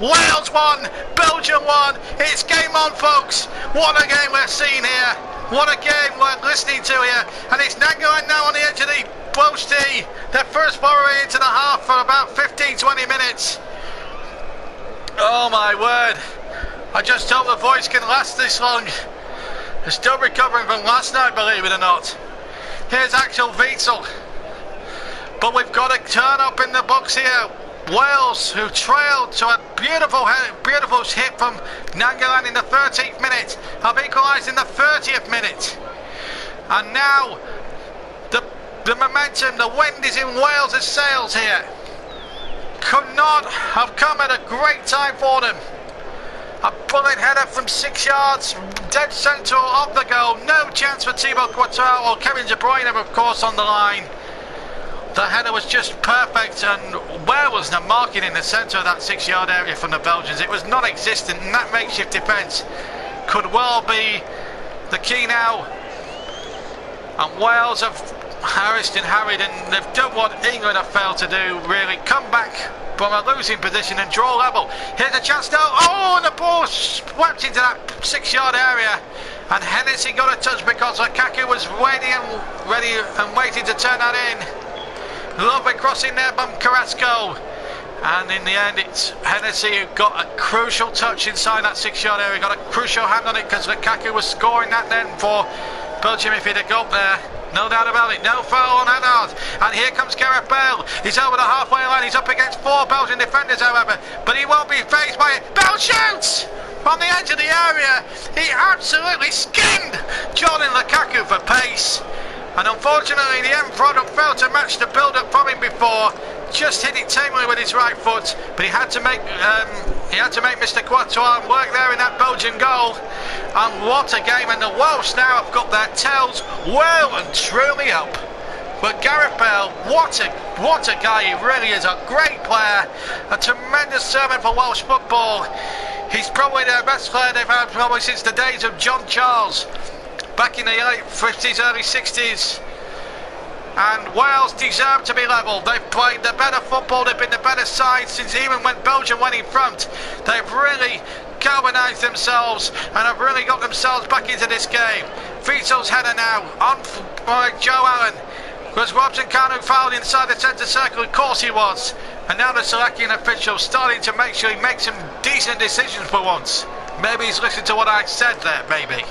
Wales won, Belgium won. It's game on, folks. What a game we're seeing here. What a game we're listening to here. And it's Nangelan now on the edge of the Welsh tee. Their first foray into the half for about 15-20 minutes. Oh my word. I just hope the voice can last this long. They're still recovering from last night, believe it or not. Here's Axel Witsel. But we've got to turn up in the box here. Wales, who trailed to a beautiful hit from Nangelan in the 13th minute, have equalised in the 30th minute. And now the momentum, the wind is in Wales' sails here. Could not have come at a great time for them. A bullet header from 6 yards, dead centre of the goal. No chance for Thibaut Courtois or Kevin De Bruyne, of course, on the line. The header was just perfect, and where was the marking in the centre of that 6 yard area from the Belgians? It was non-existent, and that makeshift defence could well be the key now. And Wales have harassed and harried, and they've done what England have failed to do, really. Come back from a losing position and draw level. Here's a chance now. Oh, and the ball swept into that 6 yard area. And Hennessy got a touch because Lukaku was waiting and ready and waiting to turn that in. Lovely crossing there from Carrasco. And in the end, it's Hennessy who got a crucial touch inside that 6 yard area. Got a crucial hand on it because Lukaku was scoring that then for Belgium if he'd have got there. No doubt about it. No foul on Hazard. And here comes Gareth Bale. He's over the halfway line. He's up against 4 Belgian defenders, however. But he won't be faced by it. Bale shoots! From the edge of the area. He absolutely skinned Jordan Lukaku for pace. And unfortunately, the end product failed to match the build-up from him before. Just hit it tamely with his right foot, but he had to make Mr. Courtois work there in that Belgian goal. And what a game! And the Welsh now have got their tails well and truly up. But Gareth Bale, what a guy! He really is a great player, a tremendous servant for Welsh football. He's probably the best player they've had probably since the days of John Charles, back in the late 50s, early 60s. And Wales deserve to be level. They've played the better football, they've been the better side since even when Belgium went in front. They've really galvanised themselves and have really got themselves back into this game. Vito's header now on by Joe Allen. Was Robson Kanu fouled inside the centre circle? Of course he was. And now the Slovakian official starting to make sure he makes some decent decisions for once. Maybe he's listened to what I said there, maybe.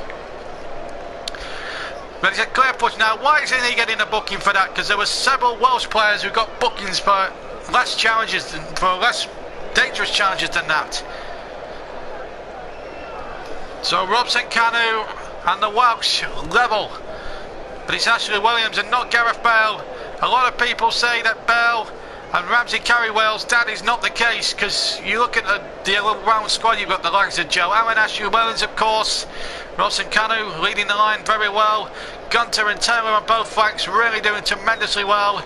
But it's a clear push now. Why isn't he getting a booking for that? Because there were several Welsh players who got bookings for less challenges, for less dangerous challenges than that. So Robson Kanu and the Welsh level. But it's Ashley Williams and not Gareth Bale. A lot of people say that Bale and Ramsey carry Wales. That is not the case, because you look at the round squad, you've got the likes of Joe Allen, Ashley Williams, of course. Robson Kanu leading the line very well. Gunter and Taylor on both flanks really doing tremendously well.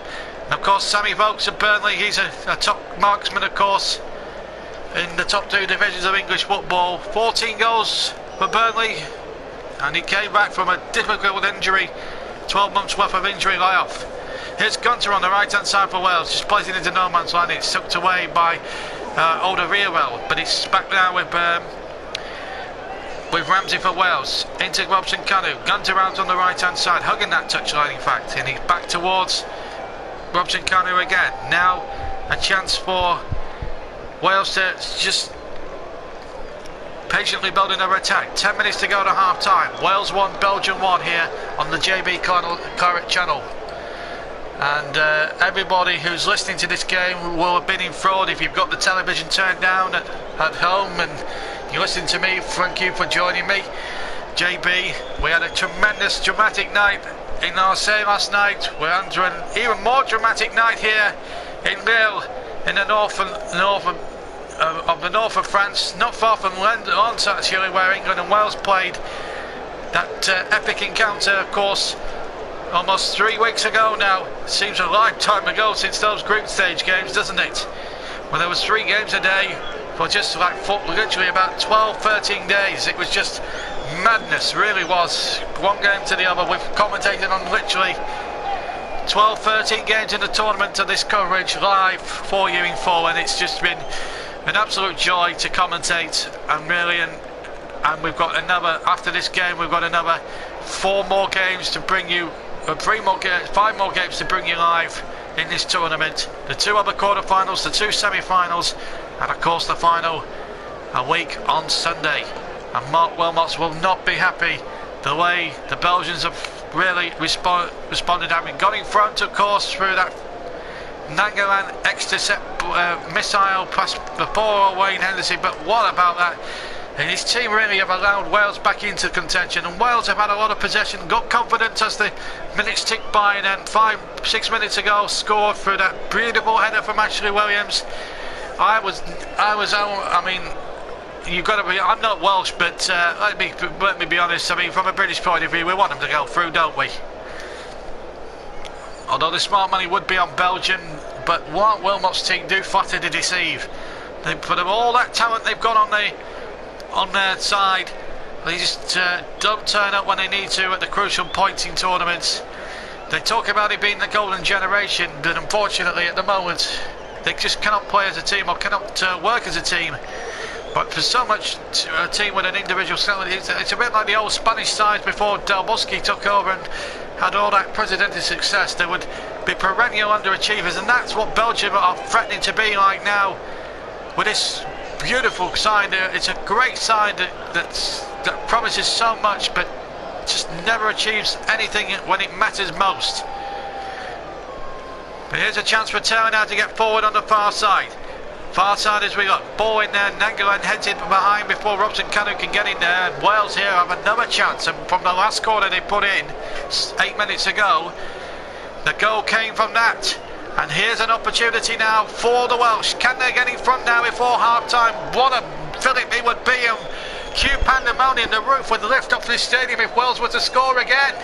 And of course Sammy Vokes of Burnley, he's a top marksman, of course, in the top 2 divisions of English football. 14 goals for Burnley, and he came back from a difficult injury, 12 months worth of injury layoff. Here's Gunter on the right hand side for Wales, just plays it into no man's land. It's tucked away by Alderweireld, but it's back now with Ramsey for Wales. Into Robson Kanu. Gunter out on the right hand side, hugging that touchline in fact, and he's back towards Robson Kanu again. Now a chance for Wales to just patiently build another attack. 10 minutes to go to half time. Wales 1, Belgium 1 here on the JB Claret channel. And everybody who's listening to this game will have been enthralled. If you've got the television turned down at home and you're listening to me, thank you for joining me. JB, we had a tremendous dramatic night in Marseille last night. We're under an even more dramatic night here in Lille, in the north of France, not far from Lens actually, where England and Wales played that epic encounter, of course, almost 3 weeks ago now. Seems a lifetime ago since those group stage games, doesn't it? Well, there was 3 games a day for just like literally about 12-13 days. It was just madness, really was. One game to the other. We've commentated on literally 12-13 games in the tournament to this coverage live for you in full, and it's just been an absolute joy to commentate. And really, and we've got another, after this game we've got another 4 more games to bring you, 5 more games to bring you live in this tournament. The 2 other quarterfinals, the 2 semi-finals, and of course the final a week on Sunday. And Mark Wilmots will not be happy the way the Belgians have really responded, having got in front, of course, through that Nangolan extra missile past the poor old Wayne Hennessy. But what about that And his team really have allowed Wales back into contention, and Wales have had a lot of possession, got confidence as the minutes tick by, and then 5-6 minutes ago scored through that beautiful header from Ashley Williams. I mean, you've got to be, I'm not Welsh, but let me be honest, I mean, from a British point of view, we want them to go through, don't we? Although the smart money would be on Belgium, but what Wilmot's team do flatter to deceive. They put all that talent they've got on their side, they just don't turn up when they need to at the crucial points in tournaments. They talk about it being the golden generation, but unfortunately at the moment they just cannot play as a team, or cannot work as a team. But for so much a team with an individual skill, it's a bit like the old Spanish sides before Del Bosque took over and had all that precedented success. They would be perennial underachievers, and that's what Belgium are threatening to be like now with this beautiful side. It's a great side that promises so much, but just never achieves anything when it matters most. But here's a chance for Taylor now to get forward on the far side. Far side as we got ball in there. Nangalan heads in behind before Robson Canu can get in there, and Wales here have another chance. And from the last corner they put in 8 minutes ago, the goal came from that. And here's an opportunity now for the Welsh. Can they get in front now before half-time? What a fillip it would be, and cue pandemonium. The roof would lift off this stadium if Wales were to score again.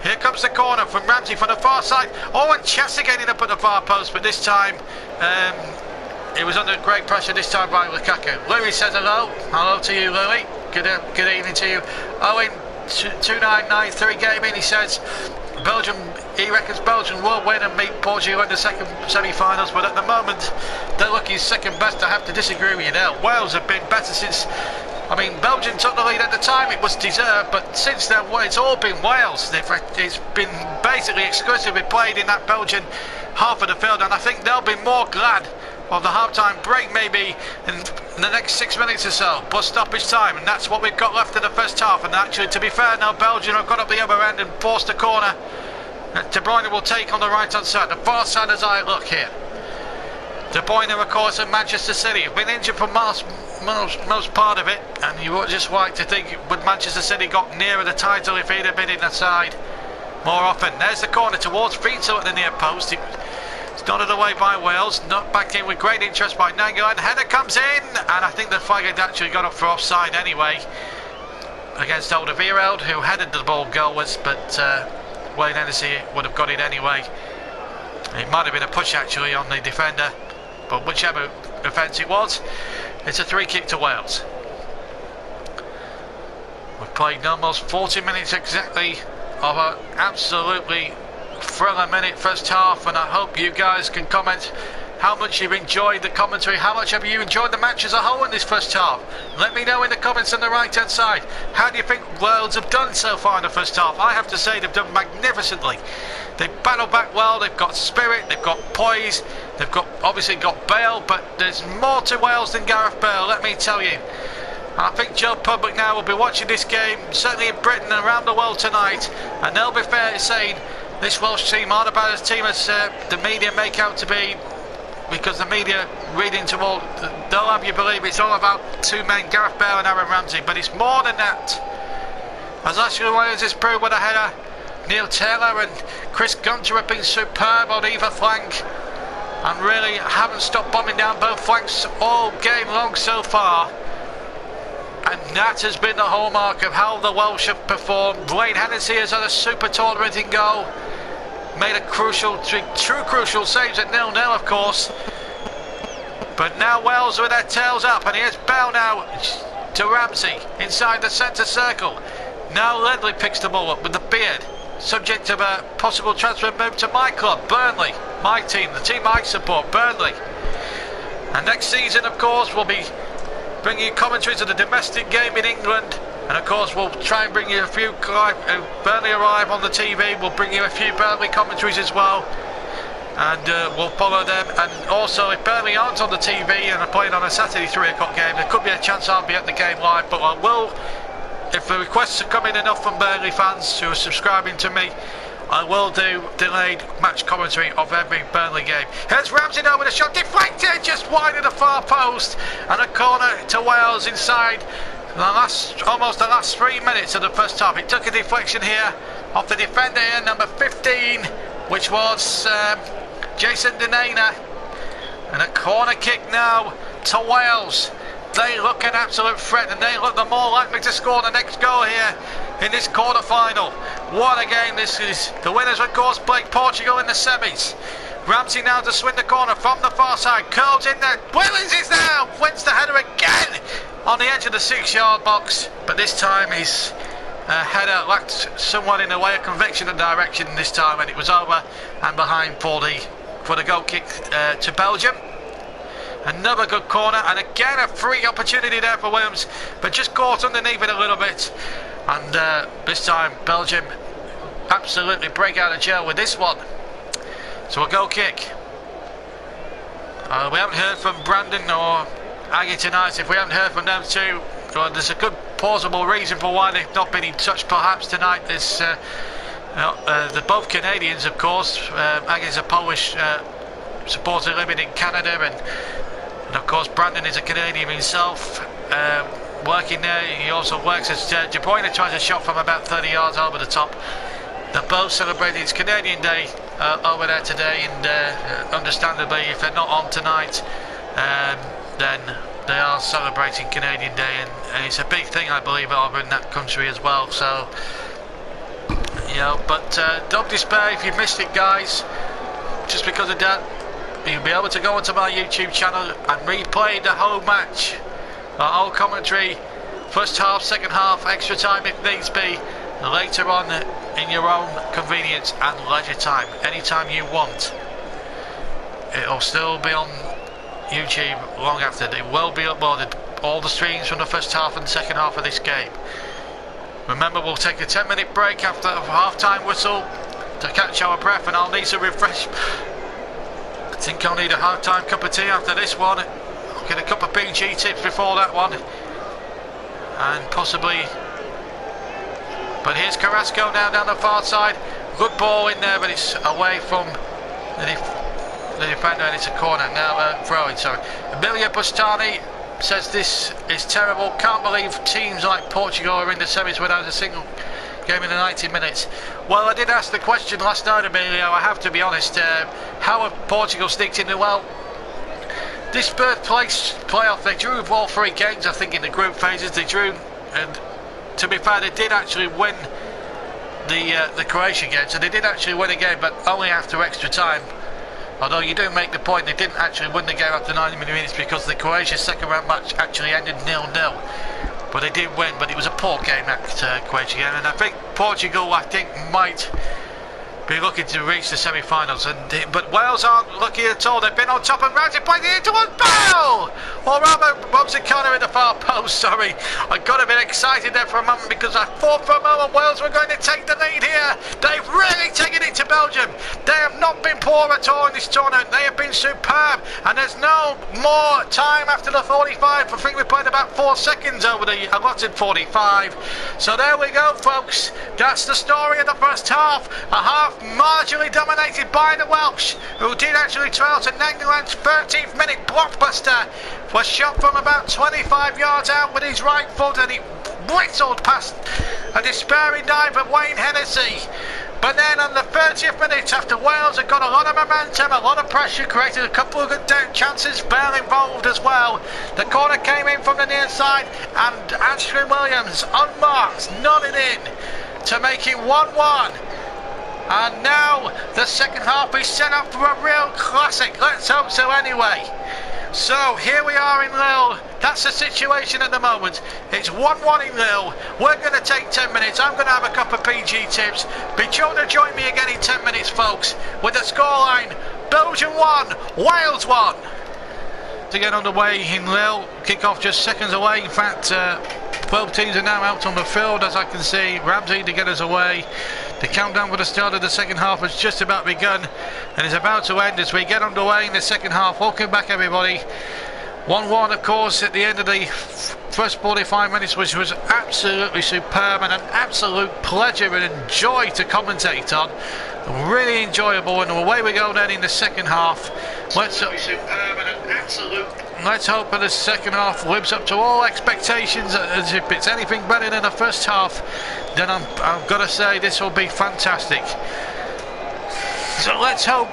Here comes the corner from Ramsey from the far side. Oh, and Chester getting up at the far post, but this time it was under great pressure this time by Lukaku. Louis says hello. Hello to you, Louis. Good evening to you. Owen 2993 gaming, he says Belgium, he reckons Belgium will win and meet Portugal in the second semi-finals, but at the moment they're looking second best. I have to disagree with you there. Wales have been better since, I mean, Belgium took the lead at the time, it was deserved, but since then it's all been Wales. It's been basically exclusively played in that Belgian half of the field, and I think they'll be more glad of the half-time break maybe in the next 6 minutes or so, plus stoppage time, and that's what we've got left in the first half. And actually, to be fair now, Belgium have got up the other end and forced a corner that De Bruyne will take on the right-hand side, the far side as I look here. De Bruyne, of course, at Manchester City, have been injured for most part of it, and you would just like to think would Manchester City got nearer the title if he'd have been in the side more often. There's the corner towards Fito at the near post. It's nodded away by Wales, not back in with great interest by Nangalan. Header comes in, and I think the flag had actually got up for offside anyway against Alderweireld, who headed the ball goalwards, but Wayne Hennessy would have got it anyway. It might have been a push actually on the defender, but whichever offence it was, it's a free kick to Wales. We've played almost 40 minutes exactly of an absolutely thriller minute first half, and I hope you guys can comment how much you've enjoyed the commentary, how much have you enjoyed the match as a whole in this first half. Let me know in the comments on the right hand side. How do you think Wales have done so far in the first half? I have to say they've done magnificently. They've battled back well, they've got spirit, they've got poise, they've got obviously got Bale, but there's more to Wales than Gareth Bale, let me tell you. I think Joe Public now will be watching this game, certainly in Britain and around the world tonight, and they'll be fair to saying this Welsh team aren't about as team as the media make out to be, because the media read into all, they'll have you believe it's all about two men, Gareth Bale and Aaron Ramsey, but it's more than that. As Ashley Williams has proved with a header, Neil Taylor and Chris Gunter have been superb on either flank, and really haven't stopped bombing down both flanks all game long so far. And that has been the hallmark of how the Welsh have performed. Wayne Hennessy has had a super tournament in goal, made a true crucial saves at 0-0 of course. But now Wales with their tails up, and here's Bell now to Ramsey inside the centre circle. Now Ledley picks the ball up with the beard, subject of a possible transfer move to my club, Burnley, my team, the team I support, Burnley. And next season of course we'll be bringing you commentaries of the domestic game in England, and of course we'll try and bring you a few Burnley arrive on the TV. We'll bring you a few Burnley commentaries as well, and we'll follow them. And also if Burnley aren't on the TV and are playing on a Saturday 3 o'clock game, there could be a chance I'll be at the game live, but I will, if the requests are coming enough from Burnley fans who are subscribing to me, I will do delayed match commentary of every Burnley game. Here's Ramsey now with a shot deflected just wide of the far post, and a corner to Wales inside almost the last 3 minutes of the first half. It took a deflection here off the defender here, number 15, which was Jason Denena, and a corner kick now to Wales. They look an absolute threat, and they look the more likely to score the next goal here in this quarter-final. What a game this is. The winners, of course, play Portugal in the semis. Ramsey now to swing the corner from the far side, curls in there. Willings is now, wins the header again on the edge of the 6-yard box, but this time his header lacked somewhat in the way of conviction and direction this time, and it was over and behind for the goal kick to Belgium. Another good corner, and again a free opportunity there for Williams, but just caught underneath it a little bit. And this time Belgium absolutely break out of jail with this one. So a goal kick. We haven't heard from Brandon or Aggie tonight. If we haven't heard from them too, well, there's a good plausible reason for why they've not been in touch perhaps tonight. There's they're both Canadians, of course. Aggie's a Polish supporter living in Canada, and of course Brandon is a Canadian himself, working there. He also works as De Bruyne tries a shot from about 30 yards over the top. They're both celebrating it's Canadian Day over there today, and understandably if they're not on tonight, then they are celebrating Canadian Day, and it's a big thing I believe over in that country as well. So you know, but don't despair if you've missed it, guys. Just because of that, you'll be able to go onto my YouTube channel and replay the whole match, the whole commentary, first half, second half, extra time if needs be, later on in your own convenience and leisure time, anytime you want. It'll still be on YouTube long after. They will be uploaded, all the streams from the first half and second half of this game. Remember, we'll take a 10-minute break after the half-time whistle to catch our breath, and I'll need to refresh. I think I'll need a half-time cup of tea after this one. I'll get a cup of PG tips before that one, and possibly. But here's Carrasco now down the far side. Good ball in there, but it's away from the defender, and it's a corner now. Throw-in, sorry. Emilia Bustani says this is terrible. Can't believe teams like Portugal are in the semis without a single game in the 90 minutes. Well, I did ask the question last night, Emilio. I have to be honest. How have Portugal sneaked in? Well, this third place playoff, they drew all 3 games, I think, in the group phases. They drew, and to be fair, they did actually win the Croatia game, so they did actually win a game, but only after extra time. Although you do make the point, they didn't actually win the game after 90 minutes because the Croatia second round match actually ended 0-0. But they did win, but it was a poor game, that Croatia game, and I think Portugal, I think, might be looking to reach the semi-finals, but Wales aren't lucky at all. They've been on top, and Ramsey plays it into a ball! Or rather, Ramsey Connor in the far post, sorry. I got a bit excited there for a moment because I thought for a moment Wales were going to take the lead here. They've really taken it to Belgium. They have not been poor at all in this tournament. They have been superb, and there's no more time after the 45. I think we played about 4 seconds over the allotted 45. So there we go, folks. That's the story of the first half. A half marginally dominated by the Welsh, who did actually trail to England's 13th minute blockbuster. Was shot from about 25 yards out with his right foot, and he whistled past a despairing dive of Wayne Hennessy. But then on the 30th minute, after Wales had got a lot of momentum, a lot of pressure, created a couple of good chances, Bale involved as well. The corner came in from the near side, and Ashley Williams, unmarked, nodded in to make it 1-1. And now the second half is set up for a real classic. Let's hope so anyway. So here we are in Lille. That's the situation at the moment. It's 1-1 in Lille. We're going to take 10 minutes. I'm going to have a cup of PG tips. Be sure to join me again in 10 minutes, folks, with the scoreline: Belgium 1, Wales 1. To get underway in Lille. Kick-off just seconds away. In fact, 12 teams are now out on the field, as I can see. Ramsey to get us away. The countdown for the start of the second half has just about begun and is about to end as we get underway in the second half. Welcome back, everybody. 1-1, of course, at the end of the first 45 minutes, which was absolutely superb and an absolute pleasure and joy to commentate on. Really enjoyable, and away we go then in the second half. Let's hope that the second half lives up to all expectations. As if it's anything better than the first half, then I've got to say this will be fantastic. So let's hope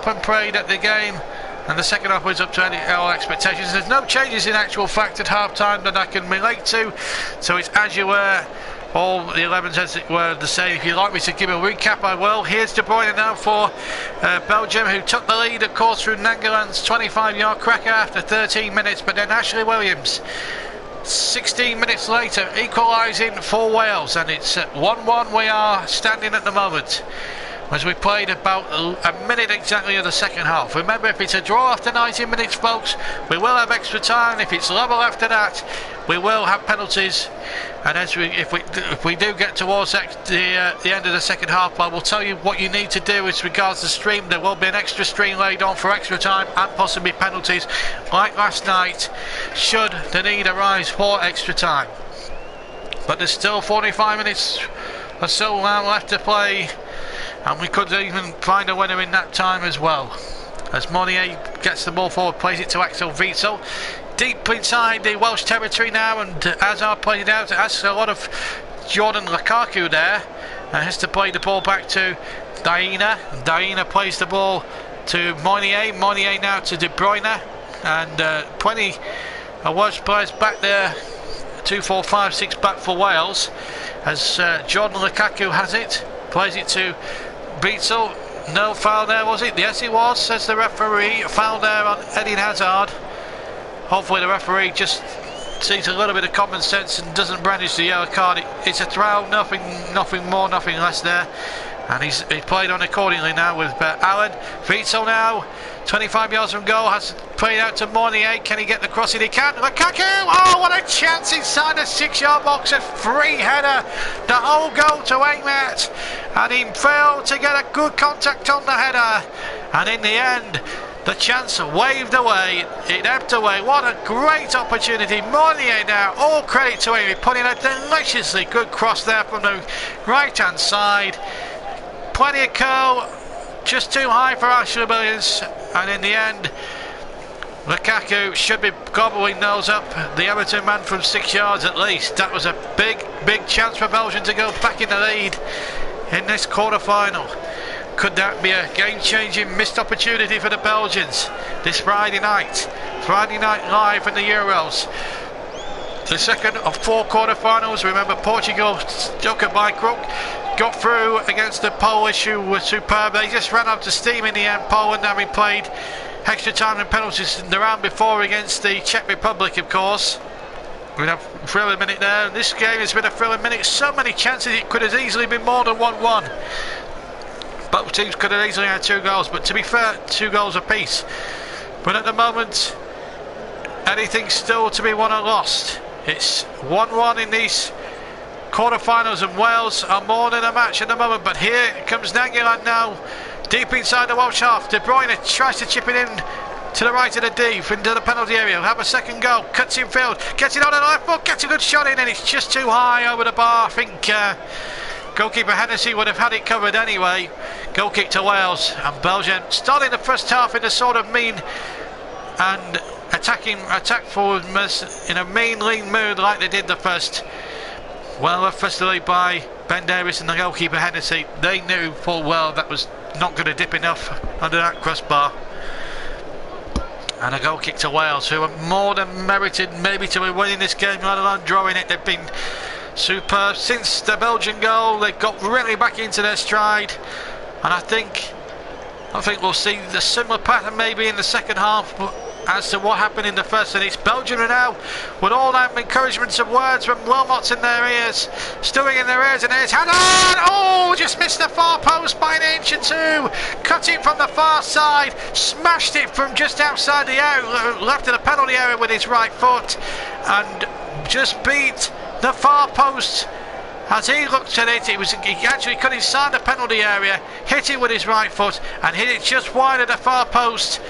and pray that the game and the second half lives up to all expectations. There's no changes in actual fact at half time that I can relate to, so it's as you were. All the 11s as it were the same. If you'd like me to give a recap, I will. Here's De Bruyne now for Belgium, who took the lead, of course, through Nangeland's 25-yard cracker after 13 minutes, but then Ashley Williams 16 minutes later equalising for Wales, and it's at 1-1 we are standing at the moment, as we played about a minute exactly of the second half. Remember, if it's a draw after 90 minutes, folks, we will have extra time. If it's level after that, we will have penalties. And if we do get towards the end of the second half, I will tell you what you need to do as regards the stream. There will be an extra stream laid on for extra time and possibly penalties, like last night, should the need arise for extra time. But there's still 45 minutes or so left to play, and we could even find a winner in that time as well. As Monnier gets the ball forward, plays it to Axel Witsel. Deep inside the Welsh territory now, and Hazard plays it out. It asks a lot of Jordan Lukaku there. And has to play the ball back to Daina. Daina plays the ball to Monnier. Monnier now to De Bruyne. And plenty of Welsh players back there. 2, 4, 5, 6 back for Wales. As Jordan Lukaku has it. Plays it to Witsel. No foul there, was it? Yes, it was, says the referee. Foul there on Eden Hazard. Hopefully the referee just sees a little bit of common sense and doesn't brandish the yellow card. It's a throw, nothing more, nothing less there. And he's played on accordingly now with Allen. Witsel now, 25 yards from goal, has played out to Monnier. Can he get the crossing? He can. Lukaku! Oh, what a chance inside the 6-yard box. A free header. The whole goal to aim at. And he failed to get a good contact on the header. And in the end, the chance waved away. It ebbed away. What a great opportunity. Monnier now, all credit to him. He put in a deliciously good cross there from the right-hand side. Plenty of curl, just too high for Ashley Williams, and in the end Lukaku should be gobbling those up, the Everton man, from 6 yards at least. That was a big chance for Belgium to go back in the lead in this quarter-final. Could that be a game-changing missed opportunity for the Belgians this Friday night live in the Euros? The second of 4 quarter-finals. Remember, Portugal stuck at by crook, got through against the Polish, who were superb. They just ran up to steam in the end. Poland having played extra time and penalties in the round before against the Czech Republic, of course. We have a thrilling minute there. This game has been a thrilling minute. So many chances, it could have easily been more than 1-1. Both teams could have easily had 2 goals, but to be fair, 2 goals apiece. But at the moment, anything's still to be won or lost. It's 1-1 in these quarter-finals, and Wales are more than a match at the moment. But here comes Nangeland now, deep inside the Welsh half. De Bruyne tries to chip it in to the right of the deep into the penalty area. He'll have a second goal, cuts in field, gets it on the left foot, gets a good shot in, and it's just too high over the bar. I think goalkeeper Hennessy would have had it covered anyway. Goal kick to Wales, and Belgium starting the first half in a sort of mean and attack forwardness in a mean, lean mood like they did the first. Well, firstly by Ben Davies and the goalkeeper Hennessy. They knew full well that was not going to dip enough under that crossbar. And a goal kick to Wales, who are more than merited maybe to be winning this game, let alone drawing it. They've been superb since the Belgian goal. They got really back into their stride, and I think we'll see the similar pattern maybe in the second half as to what happened in the first. And it's Belgium now with all that encouragements of words from Wilmots in their ears, stewing in their ears and ears. Hazard! Oh, just missed the far post by an inch or 2. Cut it from the far side, smashed it from just outside the area, left of the penalty area with his right foot, and just beat the far post. As he looked at it, he actually cut inside the penalty area, hit it with his right foot, and hit it just wide of the far post.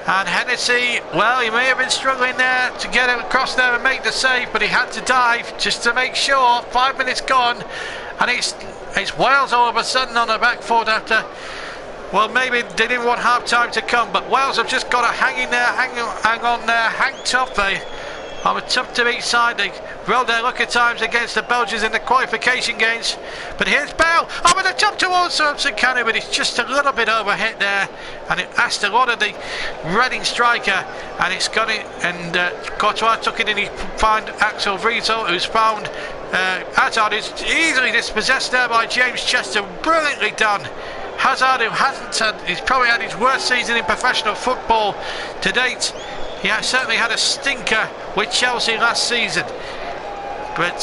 And Hennessy, well, he may have been struggling there to get him across there and make the save, but he had to dive just to make sure. 5 minutes gone, and it's Wales all of a sudden on the back foot after, well, maybe they didn't want half time to come, but Wales have just got to hang in there, hang on there, hang tough. They are a tough to beat side. They rode their luck at times against the Belgians in the qualification games. But here's Bell over the top towards Kanu, but it's just a little bit overhit there, and it asked a lot of the Reading striker, and it's got it. And Courtois took it in. He found Axel Witsel, who's found Hazard, is easily dispossessed there by James Chester. Brilliantly done. Hazard, who he's probably had his worst season in professional football to date. He certainly had a stinker with Chelsea last season, but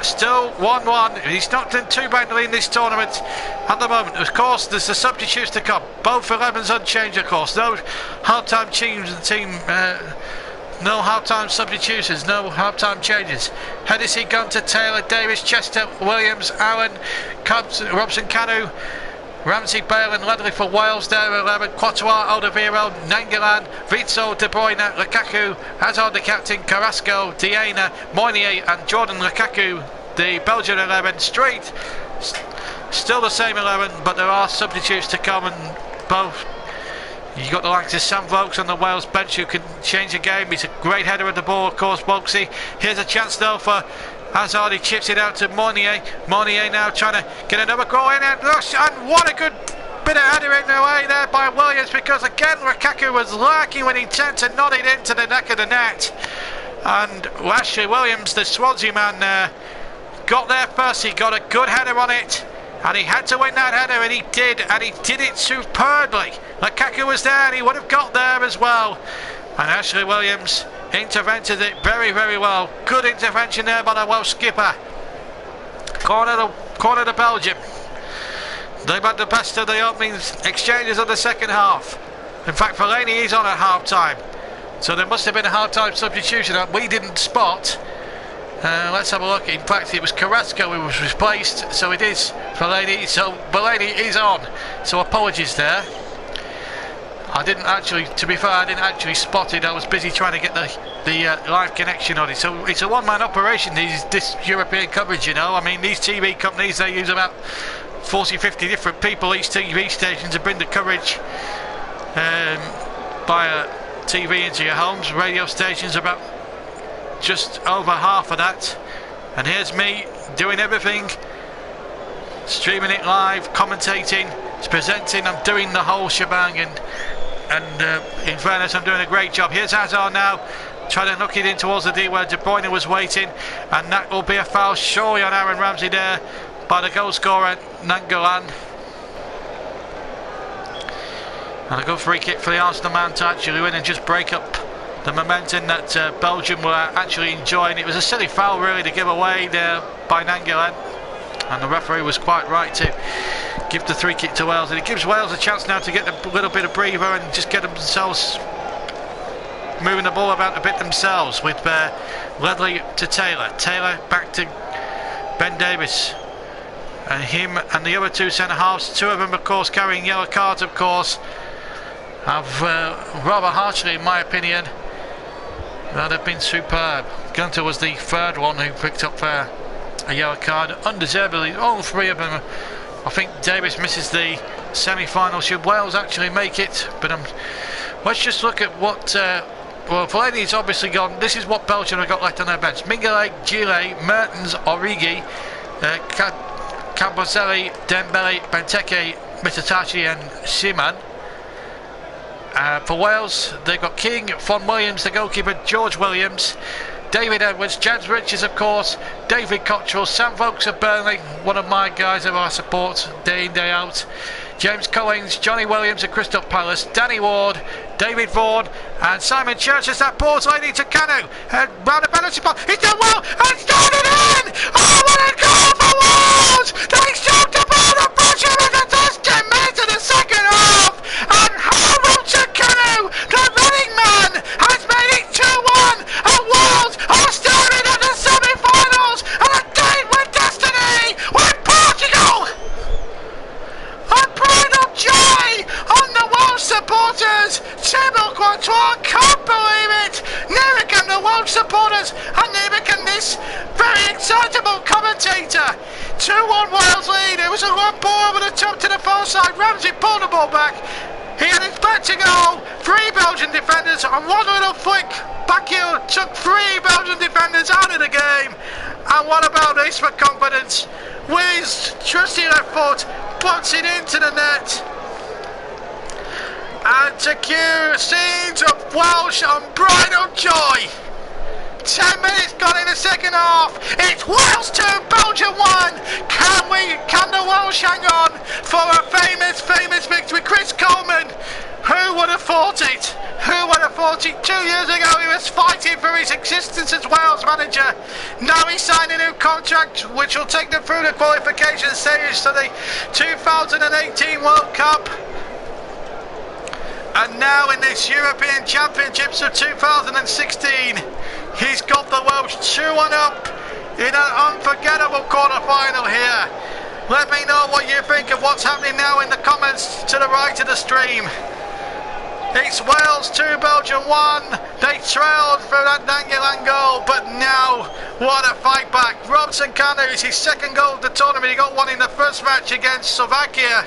still 1-1. He's not done too badly in this tournament at the moment. Of course, there's the substitutes to come. Both 11's unchanged, of course. No half-time no half-time substitutions, no half-time changes. Hennessy, Gunter, Taylor, Davis, Chester, Williams, Allen, Robson, Kanu, Ramsey, Bale and Ledley for Wales there, 11. Courtois, Alderweireld, Nangolan, Witsel, De Bruyne, Lukaku, Hazard the captain, Carrasco, Diana, Moynier and Jordan Lukaku, the Belgian 11. Street, still the same 11, but there are substitutes to come, and both. You've got the likes of Sam Vokes on the Wales bench who can change the game. He's a great header of the ball, of course, Boxy. Here's a chance though for Hazard. He chips it out to Moynier. Moynier now trying to get another goal in, and what a good bit of headering away there by Williams, because again Lukaku was lurking with intent to nod it into the neck of the net, and Ashley Williams, the Swansea man, got there first. He got a good header on it, and he had to win that header, and he did it superbly. Lukaku was there and he would have got there as well, and Ashley Williams intervented it very, very well. Good intervention there by the Welsh skipper. Corner to Belgium. They've had the best of the opening exchanges of the second half. In fact, Fellaini is on at half time, so there must have been a half time substitution that we didn't spot. Let's have a look. In fact, it was Carrasco who was replaced, so it is Fellaini. So Fellaini is on, so apologies there. I didn't actually, to be fair, I didn't actually spot it. I was busy trying to get the live connection on it. So it's a one-man operation, this European coverage, you know. I mean, these TV companies, they use about 40-50 different people, each TV station, to bring the coverage via TV into your homes. Radio stations about just over half of that. And here's me doing everything, streaming it live, commentating, presenting. I'm doing the whole shebang, and in fairness, I'm doing a great job. Here's Hazard now, trying to knock it in towards the D where De Bruyne was waiting, and that will be a foul surely on Aaron Ramsey there by the goal scorer Nangolan. And a good free kick for the Arsenal man to actually win and just break up the momentum that Belgium were actually enjoying. It was a silly foul really to give away there by Nangolan, and the referee was quite right to give the free kick to Wales, and it gives Wales a chance now to get a little bit of breather and just get themselves moving the ball about a bit themselves, with Ledley to Taylor back to Ben Davis, and him and the other two centre halves, two of them of course carrying yellow cards, of course, have rather harshly, in my opinion. That have been superb. Gunter was the third one who picked up a yellow card, undeservedly. All three of them. I think Davis misses the semi-final. Should Wales actually make it? But let's just look at what. Well, Fellaini's obviously gone. This is what Belgium have got left on their bench: Mignolet, Gillet, Mertens, Origi, Camposelli, Dembele, Benteke, Mitatachi and Siman. For Wales, they've got King, Von Williams, the goalkeeper, George Williams, David Edwards, James Richards, of course, David Cottrell, Sam Vokes of Burnley, one of my guys who I support day in, day out, James Collins, Johnny Williams of Crystal Palace, Danny Ward, David Vaughan, and Simon Church as that ball's leading to Kanu. Round the penalty spot, he's done well, and it's done it in! Oh, what a goal for Wales! They choked the ball to Belgium in the first 10 minutes of the second half, and Kanu, the running man, has made it 2-1, and Wales are staring at the semi-finals and a date with destiny with Portugal. A pride of joy on the Welsh supporters! Thibaut Courtois can't believe it! Neither can the Welsh supporters, and neither can this very excitable commentator. 2-1 Wales lead. It was a long ball over the top to the far side. Ramsey pulled the ball back. He had his back to goal. 3 Belgian defenders, and one little flick back here took 3 Belgian defenders out of the game. And what about this for confidence? With his trusty left foot, puts it into the net. And to cue scenes of Welsh unbridled joy. 10 minutes gone in the second half. It's Wales 2, Belgium 1. Can the Welsh hang on for a famous victory? Chris Coleman, who would have thought it? Who would have thought it? 2 years ago he was fighting for his existence as Wales manager. Now he's signed a new contract which will take them through the qualification stage to the 2018 World Cup. And now in this European Championships of 2016, he's got the Welsh 2-1 up in an unforgettable quarter-final here. Let me know what you think of what's happening now in the comments to the right of the stream. It's Wales 2, Belgium 1. They trailed for that Nangolan goal, but now what a fight back. Robson Kanu's his second goal of the tournament. He got one in the first match against Slovakia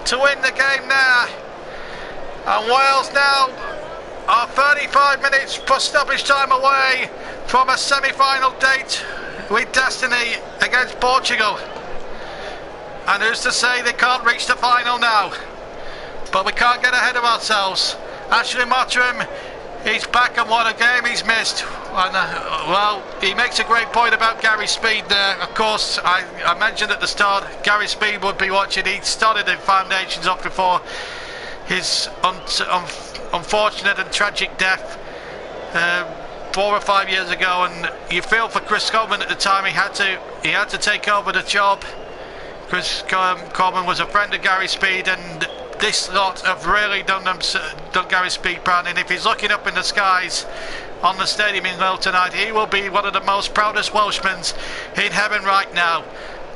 to win the game there. And Wales now are 35 minutes plus stoppage time away from a semi-final date with destiny against Portugal. And who's to say they can't reach the final now? But we can't get ahead of ourselves. Ashley Mottram, he's back, and what a game he's missed. And well, he makes a great point about Gary Speed there. Of course, I mentioned at the start, Gary Speed would be watching. He started the foundations off before his unfortunate and tragic death 4 or 5 years ago, and you feel for Chris Coleman at the time. He had to take over the job. Chris Coleman was a friend of Gary Speed, and this lot have really done Gary Speed proud. And if he's looking up in the skies on the stadium in Lille tonight, he will be one of the most proudest Welshmen in heaven right now,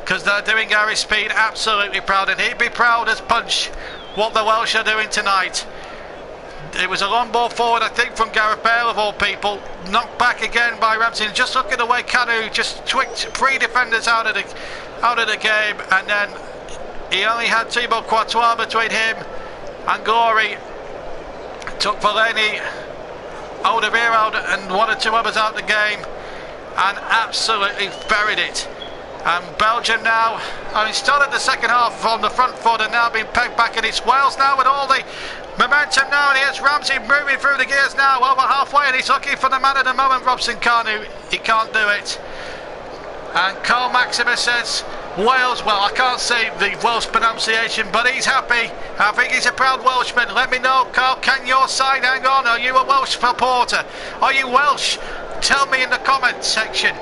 because they're doing Gary Speed absolutely proud, and he'd be proud as punch what the Welsh are doing tonight. It was a long ball forward, I think, from Gareth Bale of all people, knocked back again by Ramsey. And just look at the way Kanu just twicked 3 defenders out of the game, and then he only had Thibaut Courtois between him and Glory. Took Fellaini, Alderweireld and 1 or 2 others out of the game, and absolutely buried it. And Belgium now, started the second half on the front foot and now being pegged back, and it's Wales now with all the momentum now, and here's Ramsey moving through the gears now, over halfway, and he's looking for the man of the moment, Robson Kanu. He can't do it. And Carl Maximus says Wales, well, I can't say the Welsh pronunciation, but he's happy. I think he's a proud Welshman. Let me know, Carl, can your side hang on? Are you a Welsh supporter? Are you Welsh? Tell me in the comments section.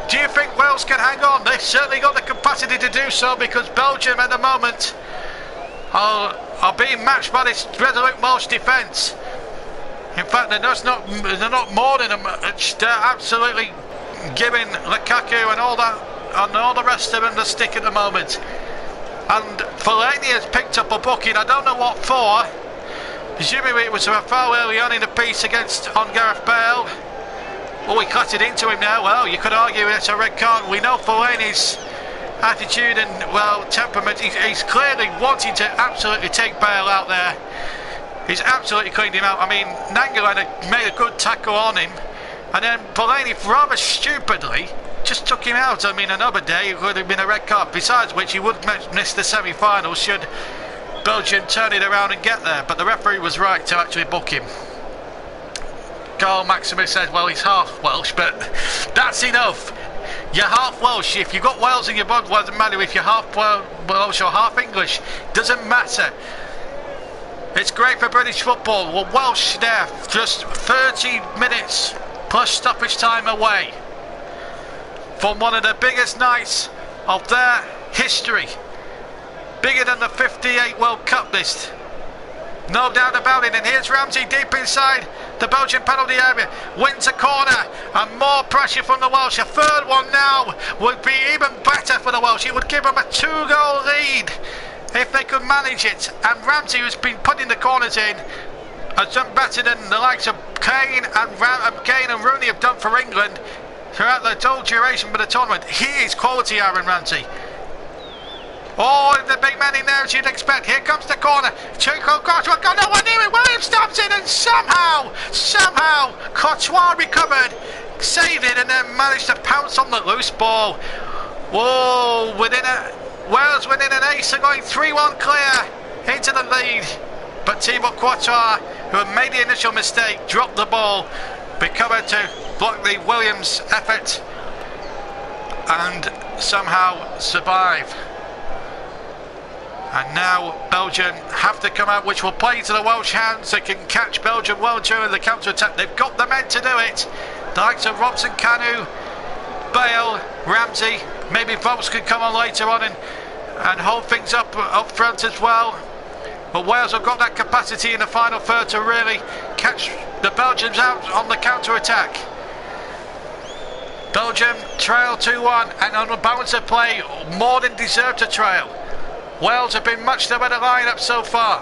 Do you think Wales can hang on? They've certainly got the capacity to do so, because Belgium at the moment are being matched by this resolute Welsh defence. In fact, they're not more than a match. They're absolutely giving Lukaku and all the rest of them the stick at the moment. And Fellaini has picked up a booking. I don't know what for. Presumably it was a foul early on in the piece on Gareth Bale. Oh, he cut it into him now. Well, you could argue it's a red card. We know Fellaini's attitude and, well, temperament. He's clearly wanting to absolutely take Bale out there. He's absolutely cleaned him out. I mean, Nangolan had made a good tackle on him, and then Fellaini rather stupidly just took him out. I mean, another day it would have been a red card. Besides which, he would miss the semi-final should Belgium turn it around and get there. But the referee was right to actually book him. Carl Maximus says, well, he's half Welsh, but that's enough. You're half Welsh. If you've got Wales in your blood, doesn't matter if you're half Welsh or half English. Doesn't matter. It's great for British football. Well, Welsh there, just 30 minutes plus stoppage time away from one of the biggest nights of their history. Bigger than the 58 World Cup list. No doubt about it. And here's Ramsey deep inside the Belgian penalty area, wins a corner, and more pressure from the Welsh. A third one now would be even better for the Welsh. It would give them a 2-goal lead if they could manage it. And Ramsey, who's been putting the corners in, has done better than the likes of Kane and Rooney have done for England throughout the whole duration of the tournament. He is quality, Aaron Ramsey. Oh, the big man in there as you'd expect. Here comes the corner. Chico Courtois got no one near it. Williams stabs it, and somehow Courtois recovered, saved it, and then managed to pounce on the loose ball. Whoa, Wales within an ace are going 3-1 clear into the lead. But Thibaut Courtois, who had made the initial mistake, dropped the ball, recovered to block the Williams effort, and somehow survive. And now Belgium have to come out, which will play to the Welsh hands. They can catch Belgium well during the counter-attack. They've got the men to do it. The likes of Robson, Kanu, Bale, Ramsey, maybe Volks could come on later on and hold things up front as well. But Wales have got that capacity in the final third to really catch the Belgians out on the counter-attack. Belgium trail 2-1, and on the balance of play, more than deserve to trail. Wales have been much the better lineup so far.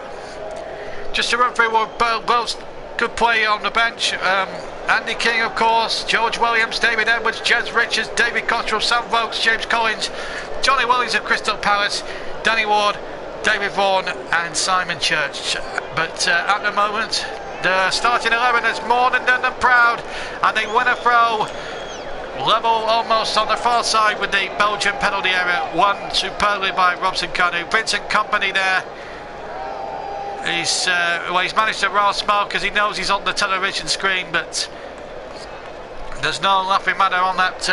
Just to run through what Wales could play on the bench: Andy King, of course, George Williams, David Edwards, Jez Richards, David Cottrell, Sam Vokes, James Collins, Johnny Williams of Crystal Palace, Danny Ward, David Vaughan and Simon Church. But at the moment, the starting 11 has more than done them proud, and they win a throw level almost on the far side with the Belgian penalty area, won superbly by Robson Kanu. Vincent Kompany there, he's managed to rather smile because he knows he's on the television screen, but there's no laughing matter on that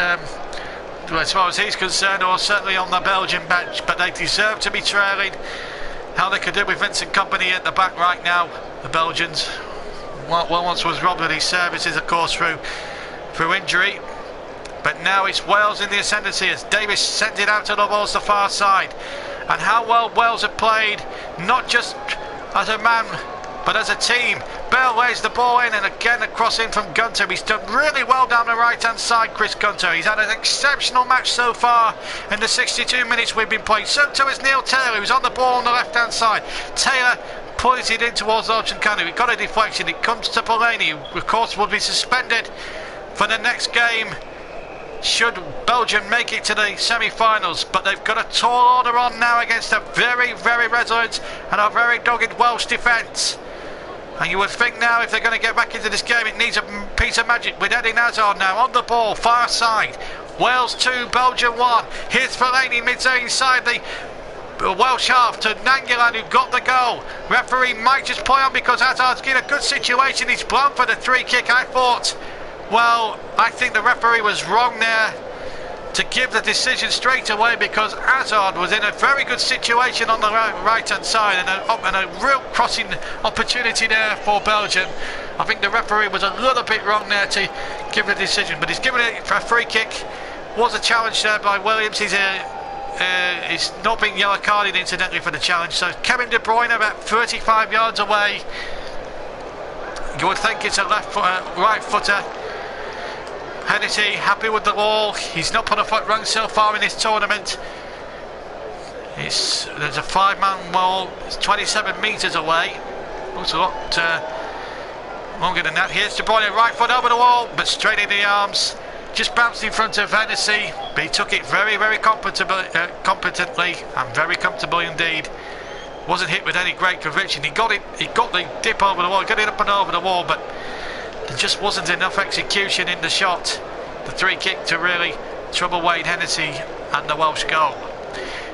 as far as he's concerned, or certainly on the Belgian bench. But they deserve to be trailing. How they could do with Vincent Kompany at the back right now, the Belgians. Well, once was robbed of his services, of course, through injury. But now it's Wales in the ascendancy as Davis sends it out to the balls the far side. And how well Wales have played, not just as a man, but as a team. Bale lays the ball in, and again a cross in from Gunter. He's done really well down the right hand side, Chris Gunter. He's had an exceptional match so far in the 62 minutes we've been playing. So too is Neil Taylor, who's on the ball on the left hand side. Taylor points it in towards Robson Kanu. He got a deflection. It comes to Fellaini, who of course will be suspended for the next game should Belgium make it to the semi-finals. But they've got a tall order on now against a very, very resolute and a very dogged Welsh defence. And you would think now, if they're going to get back into this game, it needs a piece of magic with Eden Hazard now on the ball, far side. Wales 2, Belgium 1. Here's Fellaini mid-zone inside the Welsh half to Nangilan, who got the goal. Referee might just play on because Hazard's in a good situation. He's blown for the free kick. I think the referee was wrong there to give the decision straight away, because Hazard was in a very good situation on the right hand side, and a real crossing opportunity there for Belgium. I think the referee was a little bit wrong there to give the decision, but he's given it for a free kick. Was a challenge there by Williams. He's not being yellow carded incidentally for the challenge. So Kevin De Bruyne about 35 yards away. You would think it's a right footer. Hennessy happy with the ball. He's not put a foot wrong so far in this tournament. There's a 5-man wall. It's 27 metres away. Looks a lot longer than that. Here's De Bruyne, right foot over the wall, but straight in the arms. Just bounced in front of Hennessy, but he took it very, very competently and very comfortably indeed. Wasn't hit with any great conviction. He got the dip over the wall, got it up and over the wall, but there just wasn't enough execution in the shot, the free kick, to really trouble Wade Hennessy and the Welsh goal.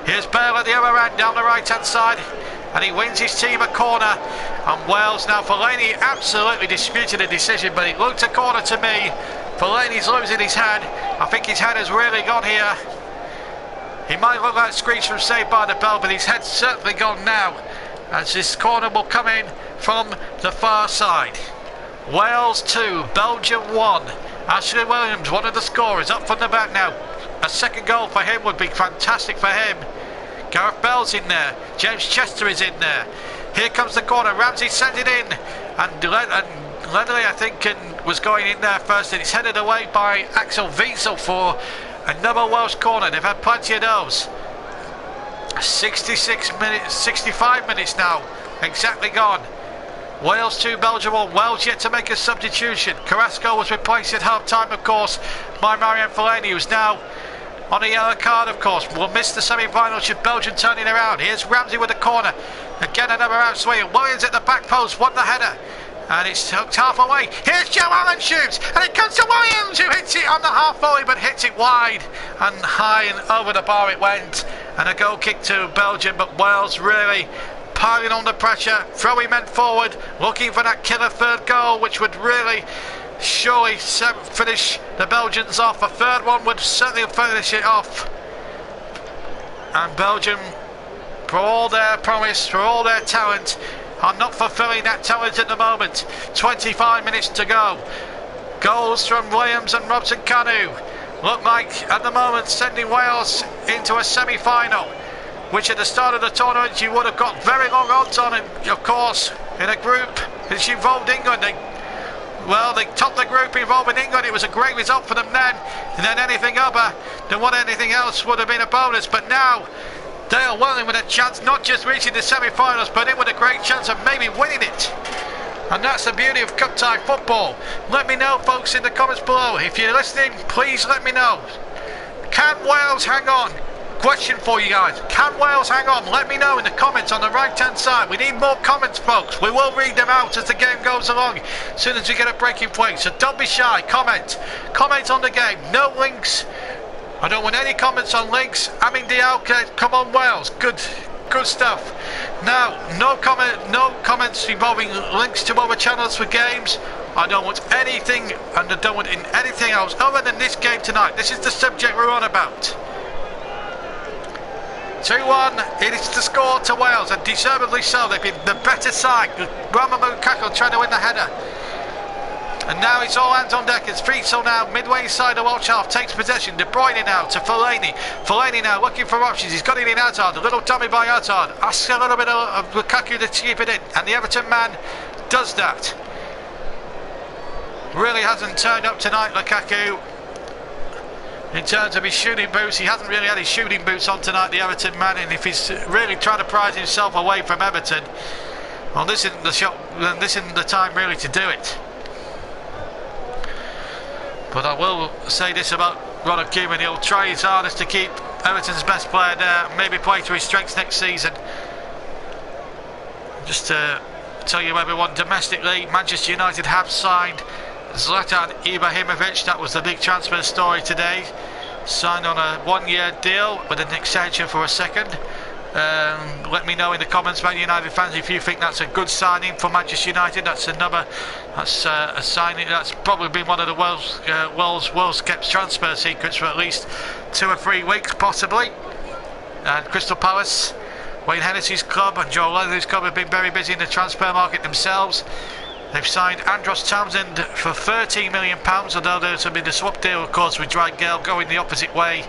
Here's Bale at the other end down the right hand side, and he wins his team a corner. And Wales now, Fellaini absolutely disputed the decision, but it looked a corner to me. Fellaini's losing his head. I think his head has really gone here. He might look like Screech from Saved by the Bell, but his head's certainly gone now, as this corner will come in from the far side. Wales 2, Belgium 1. Ashley Williams, one of the scorers, up from the back now. A second goal for him would be fantastic for him. Gareth Bell's in there. James Chester is in there. Here comes the corner. Ramsey sent it in, and Ledley, I think, was going in there first, and it's headed away by Axel Wiesel for another Welsh corner. They've had plenty of those. 66 minutes, 65 minutes now, exactly gone. Wales 2, Belgium 1. Wales yet to make a substitution. Carrasco was replaced at half-time, of course, by Marian Fellaini, who's now on a yellow card, of course. Will miss the semi-final should Belgium turn it around. Here's Ramsey with the corner. Again, another outswing. Williams at the back post, won the header. And it's hooked half away. Here's Joe Allen shoots, and it comes to Williams, who hits it on the half volley, but hits it wide and high and over the bar it went. And a goal kick to Belgium, but Wales really piling on the pressure, throwing men forward, looking for that killer third goal, which would really surely finish the Belgians off. A third one would certainly finish it off. And Belgium, for all their promise, for all their talent, are not fulfilling that talent at the moment. 25 minutes to go. Goals from Williams and Robson Kanu look like at the moment sending Wales into a semi-final, which at the start of the tournament you would have got very long odds on, and of course in a group which involved England. They topped the group involving England. It was a great result for them then, and then anything other than what anything else would have been a bonus. But now they are willing with a chance, not just reaching the semi-finals, but in with a great chance of maybe winning it. And that's the beauty of cup tie football. Let me know, folks, in the comments below. If you're listening, please let me know. Can Wales hang on? Question for you guys. Can Wales hang on? Let me know in the comments on the right hand side. We need more comments, folks. We will read them out as the game goes along, as soon as we get a breaking point. So don't be shy. Comment on the game. No links. I don't want any comments on links. Amin Diao, come on Wales. Good stuff. Now, no comments involving links to other channels for games. I don't want anything, and I don't want anything else other than this game tonight. This is the subject we're on about. 2-1, it is the score to Wales, and deservedly so. They've been the better side. Romelu Lukaku trying to win the header. And now it's all hands on deck. It's Fritzl now, midway inside the Welsh half, takes possession. De Bruyne now to Fellaini. Fellaini now looking for options. He's got it in Hazard. A little dummy by Hazard. Asks a little bit of Lukaku to keep it in. And the Everton man does that. Really hasn't turned up tonight, Lukaku. In terms of his shooting boots, he hasn't really had his shooting boots on tonight, the Everton man. And if he's really trying to prize himself away from Everton, well, this isn't the shot, this isn't the time really to do it. But I will say this about Ronald Koeman: he'll try his hardest to keep Everton's best player there, maybe play to his strengths next season. Just to tell you everyone, domestically, Manchester United have signed Zlatan Ibrahimovic. That was the big transfer story today. Signed on a one-year deal with an extension for a second. Let me know in the comments, Man United fans, if you think that's a good signing for Manchester United. That's a signing that's probably been one of the world's kept transfer secrets for at least 2 or 3 weeks possibly. And Crystal Palace, Wayne Hennessy's club and Joe Leather's club have been very busy in the transfer market themselves. They've signed Andros Townsend for £13 million, although there's been a swap deal, of course, with Dwight Gale going the opposite way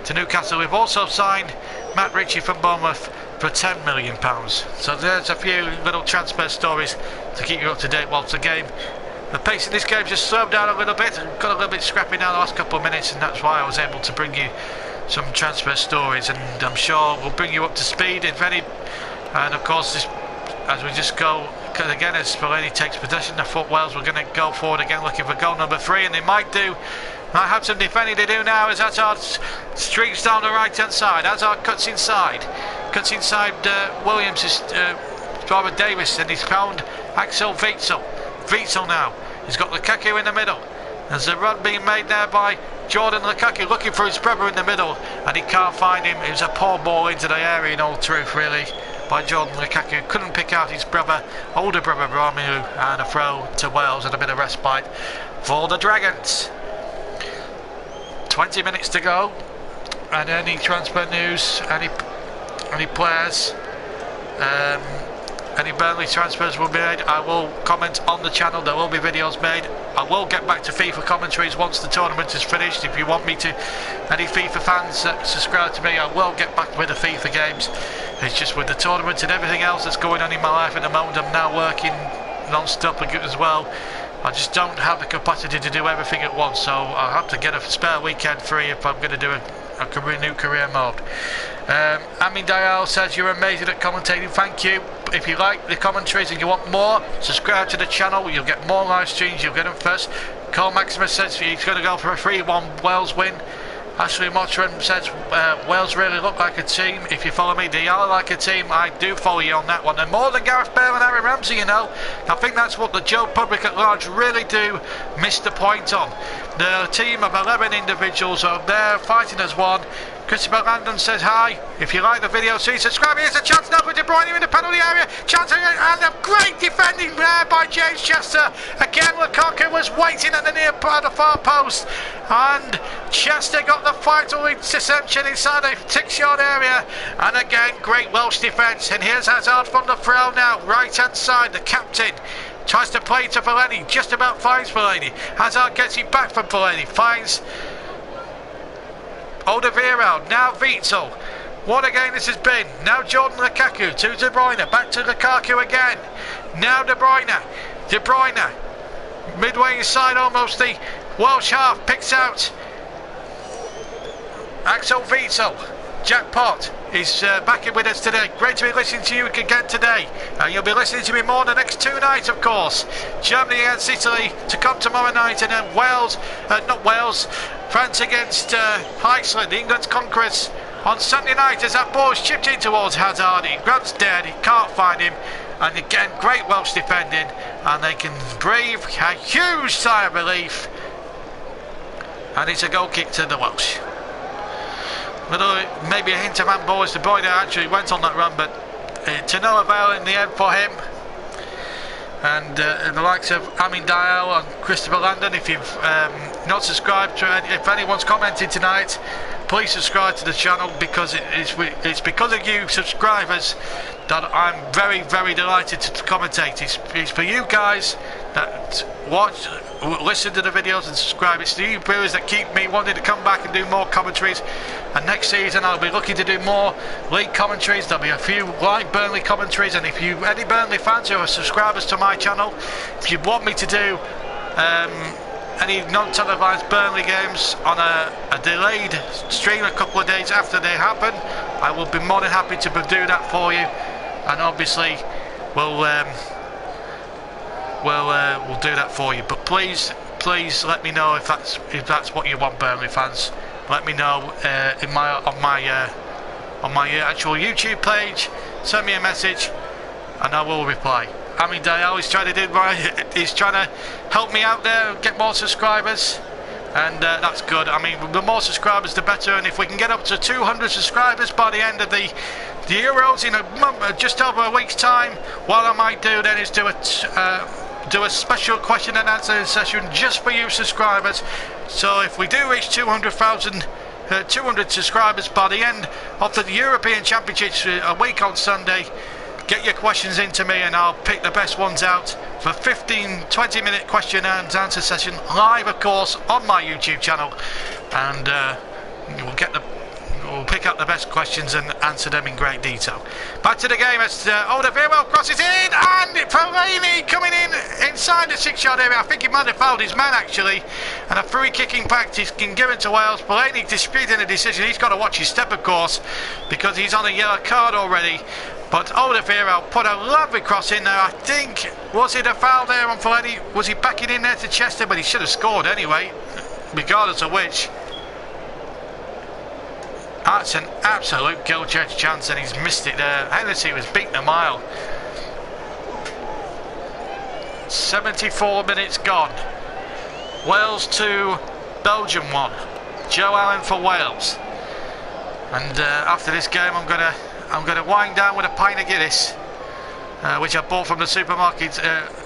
to Newcastle. We've also signed Matt Ritchie from Bournemouth for £10 million. So there's a few little transfer stories to keep you up to date whilst the game. The pace in this game just slowed down a little bit, got a little bit scrappy now the last couple of minutes, and that's why I was able to bring you some transfer stories, and I'm sure we'll bring you up to speed if any. And of course, this, as we just go, because again, as Fellaini takes possession, I thought Wales were going to go forward again looking for goal number 3, and they might have some defending to do now as Hazard streaks down the right hand side. Hazard cuts inside Williams' Robert Davis, and he's found Axel Witsel. Witsel now, he's got Lukaku in the middle. There's a run being made there by Jordan Lukaku, looking for his brother in the middle, and he can't find him. It was a poor ball into the area, in all truth, really, by Jordan Lukaku. Couldn't pick out his older brother Romelu, and a throw to Wales and a bit of respite for the Dragons. 20 minutes to go, and any transfer news, any players, any Burnley transfers will be made, I will comment on the channel. There will be videos made. I will get back to FIFA commentaries once the tournament is finished. If you want me to, any FIFA fans that subscribe to me, I will get back with the FIFA games. It's just with the tournament and everything else that's going on in my life at the moment, I'm now working non-stop as well. I just don't have the capacity to do everything at once, so I'll have to get a spare weekend free if I'm going to do a new career mode. Amin Dial says you're amazing at commentating. Thank you. If you like the commentaries and you want more, subscribe to the channel. You'll get more live streams. You'll get them first. Cole Maximus says he's going to go for a 3-1 Wales win. Ashley Mottram says Wales really look like a team. If you follow me, they are like a team. I do follow you on that one. And more than Gareth Bale and Aaron Ramsey, you know. I think that's what the Joe public at large really do miss the point on. The team of 11 individuals are there fighting as one. Christopher Landon says hi. If you like the video, please subscribe. Here's a chance now for De Bruyne in the penalty area. Chance and a great defending there by James Chester. Again, Lukaku was waiting at the near part of the far post. And Chester got the vital interception inside the 6-yard area. And again, great Welsh defence. And here's Hazard from the throw now. Right hand side, the captain. Tries to play to Fellaini. Just about finds Fellaini. Hazard gets it back from Fellaini. Finds Alderweireld, now Witsel. What a game this has been. Now Jordan Lukaku to De Bruyne, back to Lukaku again. Now De Bruyne. De Bruyne, midway inside almost the Welsh half, picks out Axel Witsel. Jackpot is back in with us today. Great to be listening to you again today. You'll be listening to me more the next 2 nights, of course. Germany against Italy to come tomorrow night, and then France against Iceland, England's conquerors on Sunday night as that ball's chipped in towards Hazard. He runs dead, he can't find him. And again, great Welsh defending, and they can breathe a huge sigh of relief. And it's a goal kick to the Welsh. Maybe a hint of handball as De Bruyne actually went on that run, but to no avail in the end for him. And the likes of Amin Dial and Christopher Landon, if you've not subscribed to if anyone's commented tonight, please subscribe to the channel, because it's because of you subscribers that I'm very, very delighted to commentate. It's for you guys that watch, listen to the videos and subscribe. It's the viewers that keep me wanting to come back and do more commentaries. And next season I'll be looking to do more league commentaries. There'll be a few live Burnley commentaries, and if you any Burnley fans who are subscribers to my channel, if you want me to do any non-televised Burnley games on a delayed stream a couple of days after they happen, I will be more than happy to do that for you. And obviously we'll do that for you. But please let me know if that's what you want, Burnley fans. Let me know on my actual YouTube page. Send me a message and I will reply. Amin Dial is trying to help me out there, get more subscribers, and that's good. I mean, the more subscribers the better, and if we can get up to 200 subscribers by the end of the Euros in a month, just over a week's time, what I might do then is do a special question and answer session just for you subscribers. So if we do reach 200 subscribers by the end of the European Championships a week on Sunday, get your questions into me and I'll pick the best ones out for 15-20 minute question and answer session live, of course, on my YouTube channel, and we'll pick up the best questions and answer them in great detail. Back to the game as Alderweireld crosses in, and Fellaini coming in inside the 6-yard area. I think he might have fouled his man actually, and a free kick impact is given to Wales. Fellaini disputing the decision. He's got to watch his step, of course, because he's on a yellow card already. But Alderweireld put a lovely cross in there. I think, was it a foul there on Fellaini? Was he backing in there to Chester? But he should have scored anyway, regardless of which. That's an absolute kill-judge chance, and he's missed it there. Hennessy was beaten a mile. 74 minutes gone. Wales 2, Belgium 1. Joe Allen for Wales. And after this game, I'm gonna wind down with a pint of Guinness, which I bought from the supermarket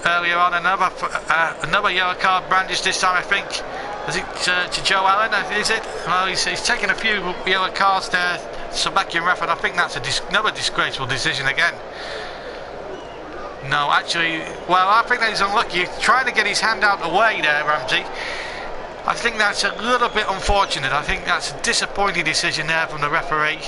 earlier on. Another yellow card brandished this time, I think. Is it to Joe Allen? Is it? Well, he's taken a few yellow cards there, Slovakian ref, and I think that's another disgraceful decision again. No, actually, well, I think that he's unlucky. He's trying to get his hand out the way there, Ramsey. I think that's a little bit unfortunate. I think that's a disappointing decision there from the referee.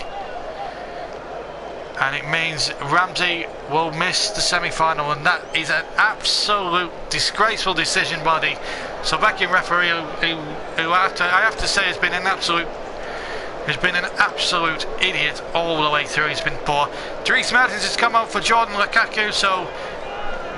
And it means Ramsey will miss the semi-final, and that is an absolute disgraceful decision by the Slovakian referee, who I have to say has been an absolute who's been an absolute idiot all the way through. He's been poor. Dries Mertens has come out for Jordan Lukaku, so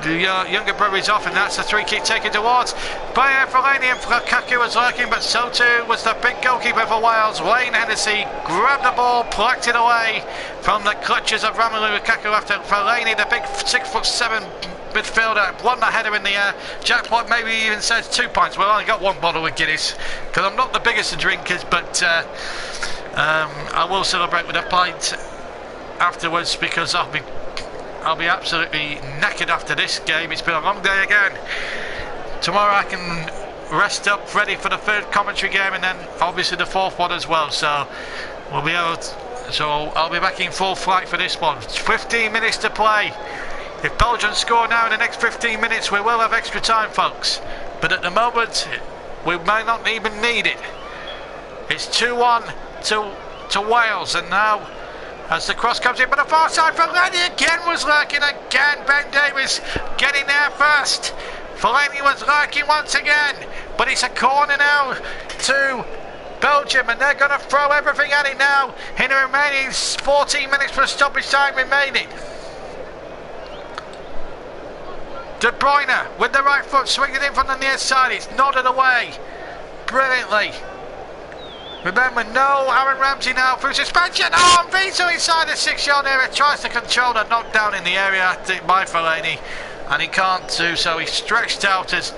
the younger brother is off, and that's a free kick taken towards Bayern Fellaini, and Lukaku was lurking, but so too was the big goalkeeper for Wales, Wayne Hennessy. Grabbed the ball, plucked it away from the clutches of Romelu Lukaku after Fellaini, the big 6'7" midfielder, won the header in the air. Jackpot maybe even says 2 points. Well, I only got one bottle of Guinness because I'm not the biggest of drinkers, but I will celebrate with a pint afterwards because I'll be absolutely knackered after this game. It's been a long day again. Tomorrow I can rest up, ready for the third commentary game, and then obviously the fourth one as well. So we'll be able to, so I'll be back in full flight for this one. 15 minutes to play. If Belgium score now in the next 15 minutes, we will have extra time, folks. But at the moment, we may not even need it. It's 2-1 to Wales, and now as the cross comes in, but the far side, Fellaini again was lurking again. Ben Davies getting there first. Fellaini was lurking once again, but it's a corner now to Belgium, and they're going to throw everything at it now in the remaining 14 minutes for stoppage time remaining. De Bruyne with the right foot, swinging in from the near side. It's nodded away brilliantly. Remember, no Aaron Ramsey now through suspension. Oh, and Vito inside the 6-yard area tries to control the knockdown in the area by Fellaini, and he can't do so. He stretched out as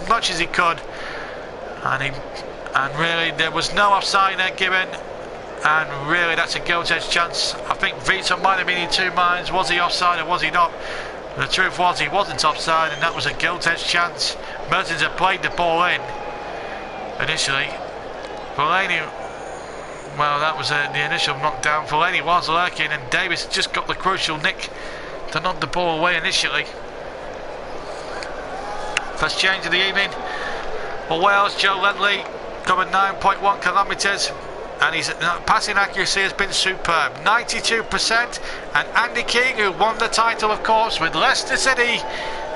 much as he could, and really there was no offside there given, and really that's a goal's edge chance. I think Vito might have been in two minds. Was he offside or was he not? The truth was he wasn't offside, and that was a gilt edge chance. Mertens had played the ball in initially. Fellaini, well, that was the initial knockdown. Fellaini was lurking, and Davis just got the crucial nick to knock the ball away initially. First change of the evening for Wales. Joe Ledley covered 9.1 kilometres, and his passing accuracy has been superb, 92%. And Andy King, who won the title, of course, with Leicester City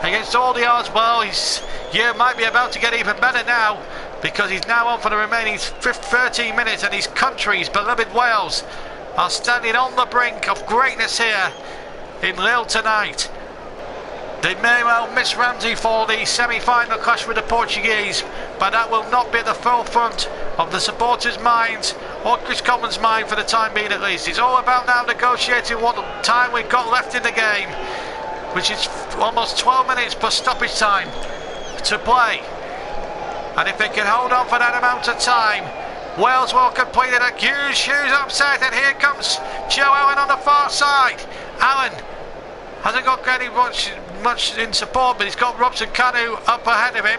against all the odds. Well, his year might be about to get even better now, because he's now on for the remaining 13 minutes, and his country's beloved Wales are standing on the brink of greatness here in Lille tonight. They may well miss Ramsey for the semi-final clash with the Portuguese, but that will not be at the forefront of the supporters' minds or Chris Coleman's mind for the time being at least. It's all about now negotiating what time we've got left in the game, which is almost 12 minutes plus stoppage time to play. And if they can hold on for that amount of time, Wales will complete a huge upset. And here comes Joe Allen on the far side. Allen hasn't got any much in support, but he's got Robson Kanu up ahead of him.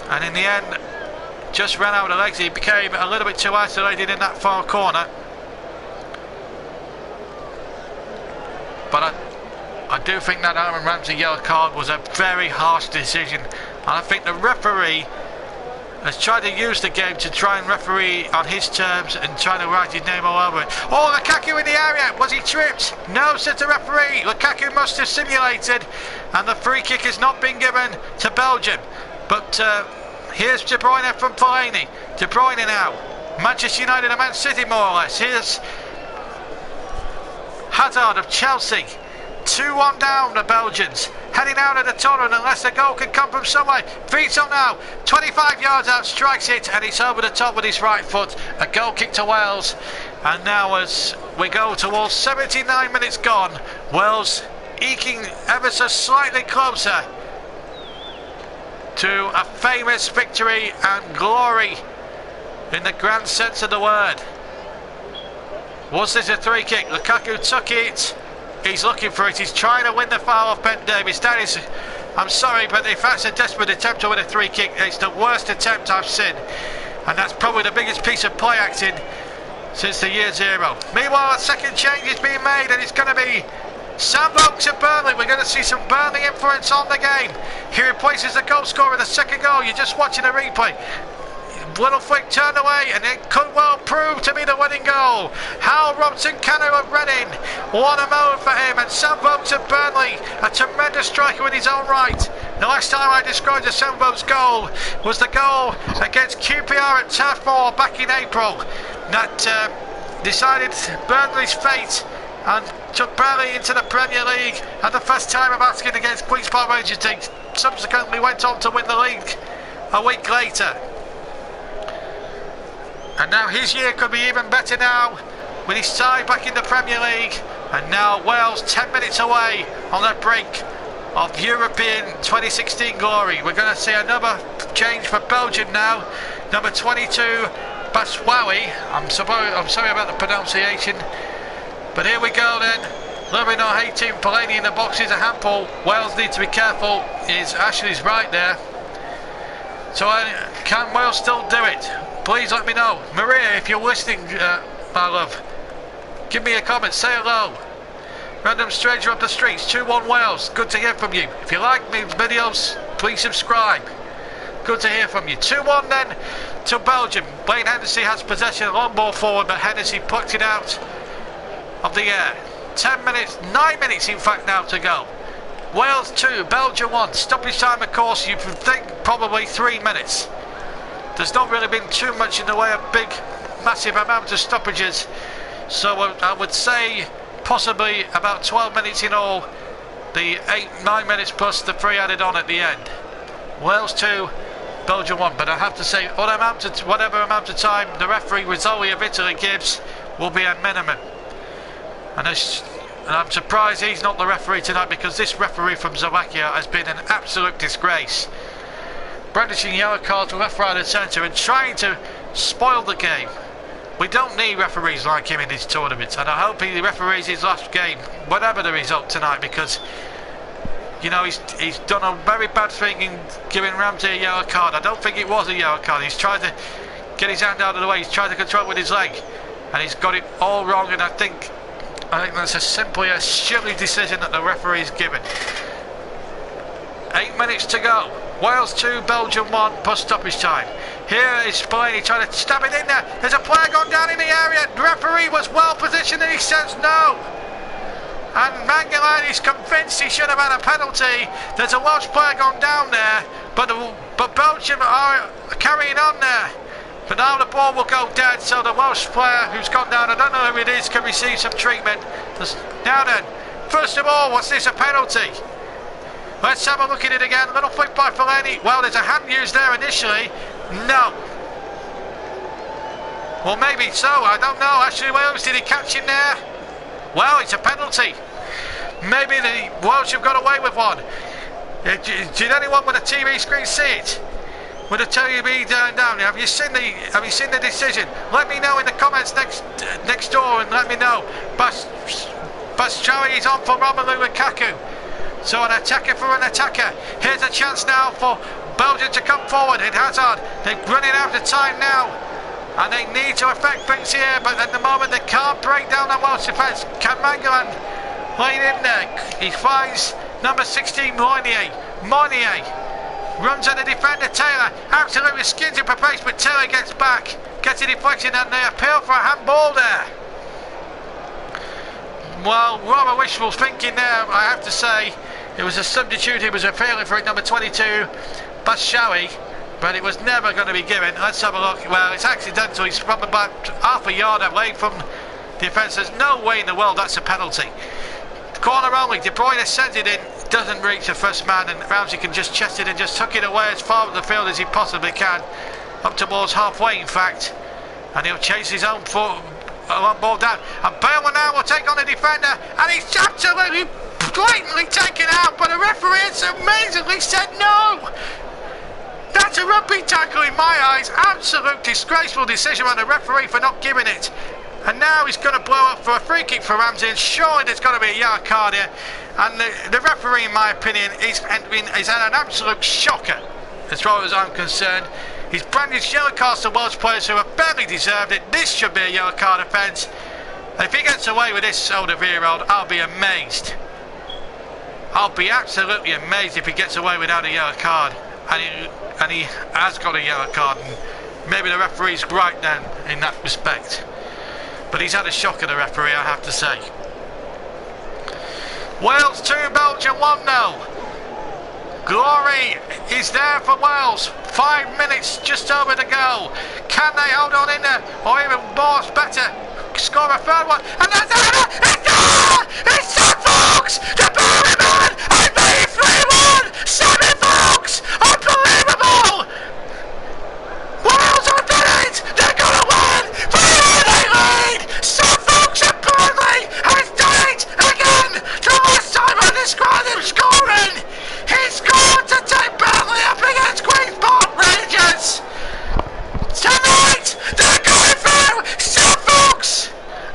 And in the end, just ran out of legs. He became a little bit too isolated in that far corner. But I do think that Aaron Ramsey yellow card was a very harsh decision, and I think the referee has tried to use the game to try and referee on his terms and trying to write his name all over it. Oh, Lukaku in the area. Was he tripped? No, said the referee. Lukaku must have simulated, and the free kick has not been given to Belgium. But here's De Bruyne from Fellaini. De Bruyne now. Manchester United and Man City more or less. Here's Hazard of Chelsea. 2-1 down, the Belgians, heading out of the tunnel unless the goal can come from somewhere. Vito now, 25 yards out, strikes it, and it's over the top with his right foot. A goal kick to Wales, and now as we go towards 79 minutes gone, Wales eking ever so slightly closer to a famous victory and glory in the grand sense of the word. Was this a free kick? Lukaku took it. He's looking for it. He's trying to win the foul off Ben Davies. That is, I'm sorry, but if that's a desperate attempt to win a free kick, it's the worst attempt I've seen. And that's probably the biggest piece of play acting since the year zero. Meanwhile, a second change is being made, and it's going to be Sam Vokes of Burnley. We're going to see some Burnley influence on the game. He replaces the goal scorer of the second goal. You're just watching a replay. Little flick turned away, and it could well prove to be the winning goal. Hal Robson Cano of Reading. What a moment for him. And Sam Vokes of Burnley, a tremendous striker in his own right. The last time I described the Sam Vokes goal was the goal against QPR at Turf Moor back in April. That decided Burnley's fate and took Burnley into the Premier League, and the first time of asking against Queen's Park Rangers team. Subsequently went on to win the league a week later. And now his year could be even better now with his side back in the Premier League. And now Wales 10 minutes away on the brink of European 2016 glory. We're going to see another change for Belgium now. Number 22, Baswawi. I'm sorry about the pronunciation. But here we go then. Loving or hating, Fellaini in the box is a handful. Wales need to be careful. Ashley's right there. So can Wales still do it? Please let me know. Maria, if you're listening, my love, give me a comment, say hello. Random stranger up the streets, 2-1 Wales. Good to hear from you. If you like me videos, please subscribe. Good to hear from you. 2-1 then to Belgium. Blaine Hennessy has possession, long ball forward, but Hennessy plucked it out of the air. 10 minutes, 9 minutes in fact now to go. Wales 2, Belgium 1. Stoppage time, of course, you would think probably 3 minutes. There's not really been too much in the way of big, massive amount of stoppages. So I would say possibly about 12 minutes in all. The 9 minutes plus the 3 added on at the end. Wales 2, Belgium 1. But I have to say, whatever amount of time the referee Rizzoli of Italy gives will be a minimum. And I'm surprised he's not the referee tonight, because this referee from Slovakia has been an absolute disgrace. Brandishing yellow cards left, right and centre and trying to spoil the game. We don't need referees like him in this tournament, and I hope he referees his last game, whatever the result tonight, because you know he's done a very bad thing in giving Ramsey a yellow card. I don't think it was a yellow card. He's tried to get his hand out of the way, he's tried to control it with his leg, and he's got it all wrong, and I think that's simply a silly decision that the referee's given. 8 minutes to go. Wales 2, Belgium 1, plus stoppage time. Here is Fellaini trying to stab it in there. There's a player gone down in the area. The referee was well positioned and he says no. And Mangalan is convinced he should have had a penalty. There's a Welsh player gone down there, but Belgium are carrying on there. But now the ball will go dead, so the Welsh player who's gone down, I don't know who it is, can receive some treatment. Now then, first of all, was this a penalty? Let's have a look at it again. Little flick by Fellaini. Well, there's a hand used there initially. No. Well, maybe so. I don't know. Ashley Williams, did he catch him there? Well, it's a penalty. Maybe the Welsh have got away with one. Did anyone with a TV screen see it? With a TV down? Have you seen the decision? Let me know in the comments next door, and let me know. Batshuayi is on for Romelu Lukaku. So an attacker for an attacker. Here's a chance now for Belgium to come forward. It Hazard. They're running out of time now, and they need to affect things here, but at the moment they can't break down the Welsh defence. Can Mangalan lay it in there? He finds number 16 Moynier runs at the defender Taylor, absolutely skins him for pace, but Taylor gets back, gets a deflection, and they appeal for a handball there. Well, rather wishful thinking there, I have to say. It was a substitute, it was a failure for number 22 Batshuayi, but it was never going to be given. Let's have a look. Well, it's accidental. He's from about half a yard away from defence. There's no way in the world that's a penalty. Corner only. De Bruyne sends it in, doesn't reach the first man, and Ramsey can just chest it and just tuck it away as far up the field as he possibly can, up towards halfway in fact, and he'll chase his own foot. One ball down, and Bale now will take on the defender, and he's absolutely blatantly taken out, but the referee has amazingly said no. That's a rugby tackle in my eyes. Absolute disgraceful decision by the referee for not giving it. And now he's going to blow up for a free kick for Ramsey, and surely there's got to be a yellow card here. And the referee, in my opinion, is had an absolute shocker as far as I'm concerned. He's brandished yellow cards to Welsh players who have barely deserved it. This should be a yellow card offence. And if he gets away with this older year-old, I'll be amazed. I'll be absolutely amazed if he gets away without a yellow card. And he has got a yellow card. And maybe the referee's right then in that respect. But he's had a shock of the referee, I have to say. Wales 2, Belgium 1 now. Glory is there for Wales. 5 minutes just over to go. Can they hold on in there, or even more better, score a third one? And that's it's Sam Vokes, the Burnley man, and made 3-1. Sammy Vokes, unbelievable. Wales have done it. They're gonna win. 3-1 lead. Sam Vokes at Burnley has done it again. The last time I described him scoring, he scored to take Burnley up against Queen's Park Rangers. Tonight, they're going through. Sam Vokes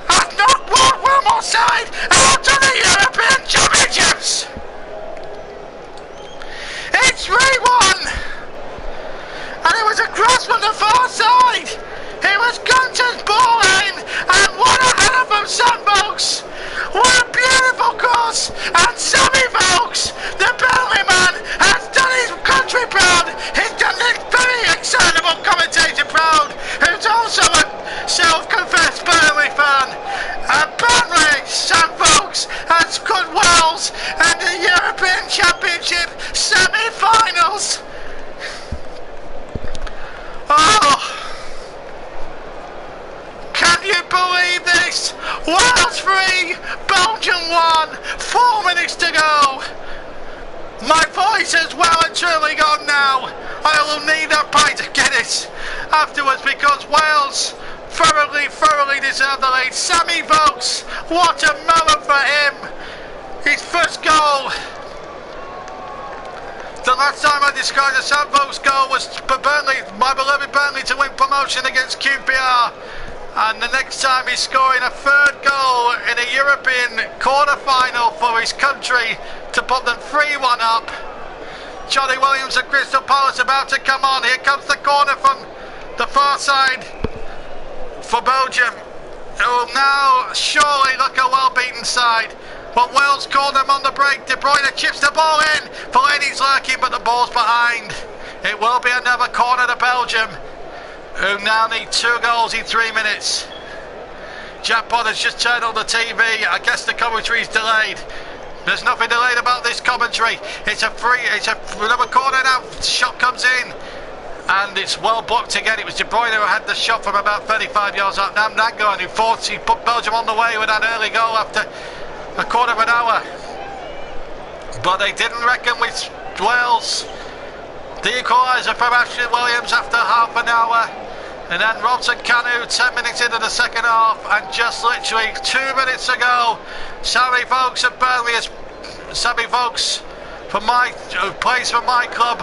has knocked one more side out of the European Championships. It's 3-1. And it was a cross from the far side. It was Gunton's ball in, and what a header from Sam Vokes. What a beautiful cross. And Sammy Vokes, the Burnley man, has done his country proud. He's done this very excitable commentator proud, who's also a self-confessed Burnley fan. And Burnley, Sam Vokes, has got Wales and the European Championship semi-finals. Oh, can you believe this? Wales 3, Belgium 1, 4 minutes to go. My voice has well and truly gone now. I will need a pint of Guinness afterwards because Wales thoroughly deserve the lead. Sammy Vokes, what a moment for him. His first goal. The last time I described a Sam Vokes goal was for Burnley, my beloved Burnley, to win promotion against QPR. And the next time he's scoring a third goal in a European quarter-final for his country to put them 3-1 up. Johnny Williams and Crystal Palace about to come on. Here comes the corner from the far side for Belgium, who will now surely look a well-beaten side. But Wales called them on the break. De Bruyne chips the ball in. Fellaini's lurking, but the ball's behind. It will be another corner to Belgium, who now need 2 goals in 3 minutes. Jack Potter's just turned on the TV. I guess the commentary's delayed. There's nothing delayed about this commentary. It's another corner now. Shot comes in, and it's well blocked again. It was De Bruyne who had the shot from about 35 yards out. Now Nango, who put Belgium on the way with that early goal after a quarter of an hour. But they didn't reckon with Wales. The equaliser from Ashley Williams after half an hour. And then Robson Kanu 10 minutes into the second half, and just literally 2 minutes ago, Sammy Vokes of Burnley, Sammy Vokes who plays for my club,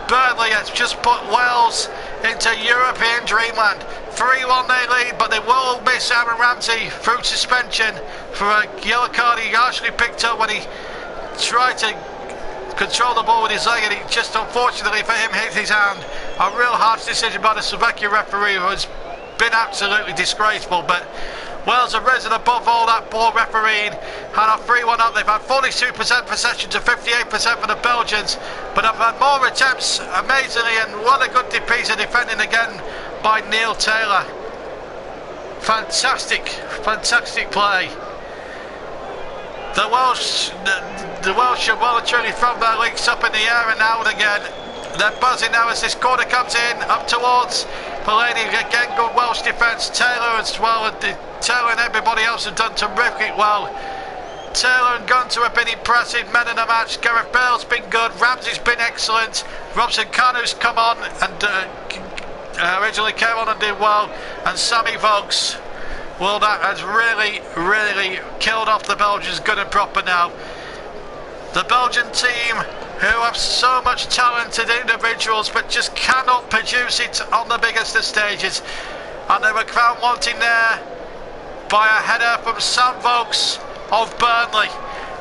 Burnley, has just put Wales into European dreamland. 3-1 they lead, but they will miss Aaron Ramsey through suspension for a yellow card he actually picked up when he tried to control the ball with his leg, and he just, unfortunately for him, hit his hand. A real harsh decision by the Slovakia referee, who has been absolutely disgraceful. But Wales have risen above all that poor refereeing, and are 3-1 up. They've had 42% possession to 58% for the Belgians, but have had more attempts, amazingly, and what a good piece of defending again by Neil Taylor. Fantastic play. The Welsh have well and truly thrown their legs up in the air, and now and again they're buzzing now as this corner comes in, up towards Fellaini. Again, good Welsh defence. Taylor as well, and Taylor and everybody else have done terrific well. Taylor and Gunter have been impressive men in the match. Gareth Bale's been good. Ramsey's been excellent. Robson Kanu's come on and originally came on and did well. And Sammy Vokes, well, that has really killed off the Belgians good and proper now. The Belgian team, who have so much talented individuals but just cannot produce it on the biggest of stages. And they were found wanting there by a header from Sam Vokes of Burnley.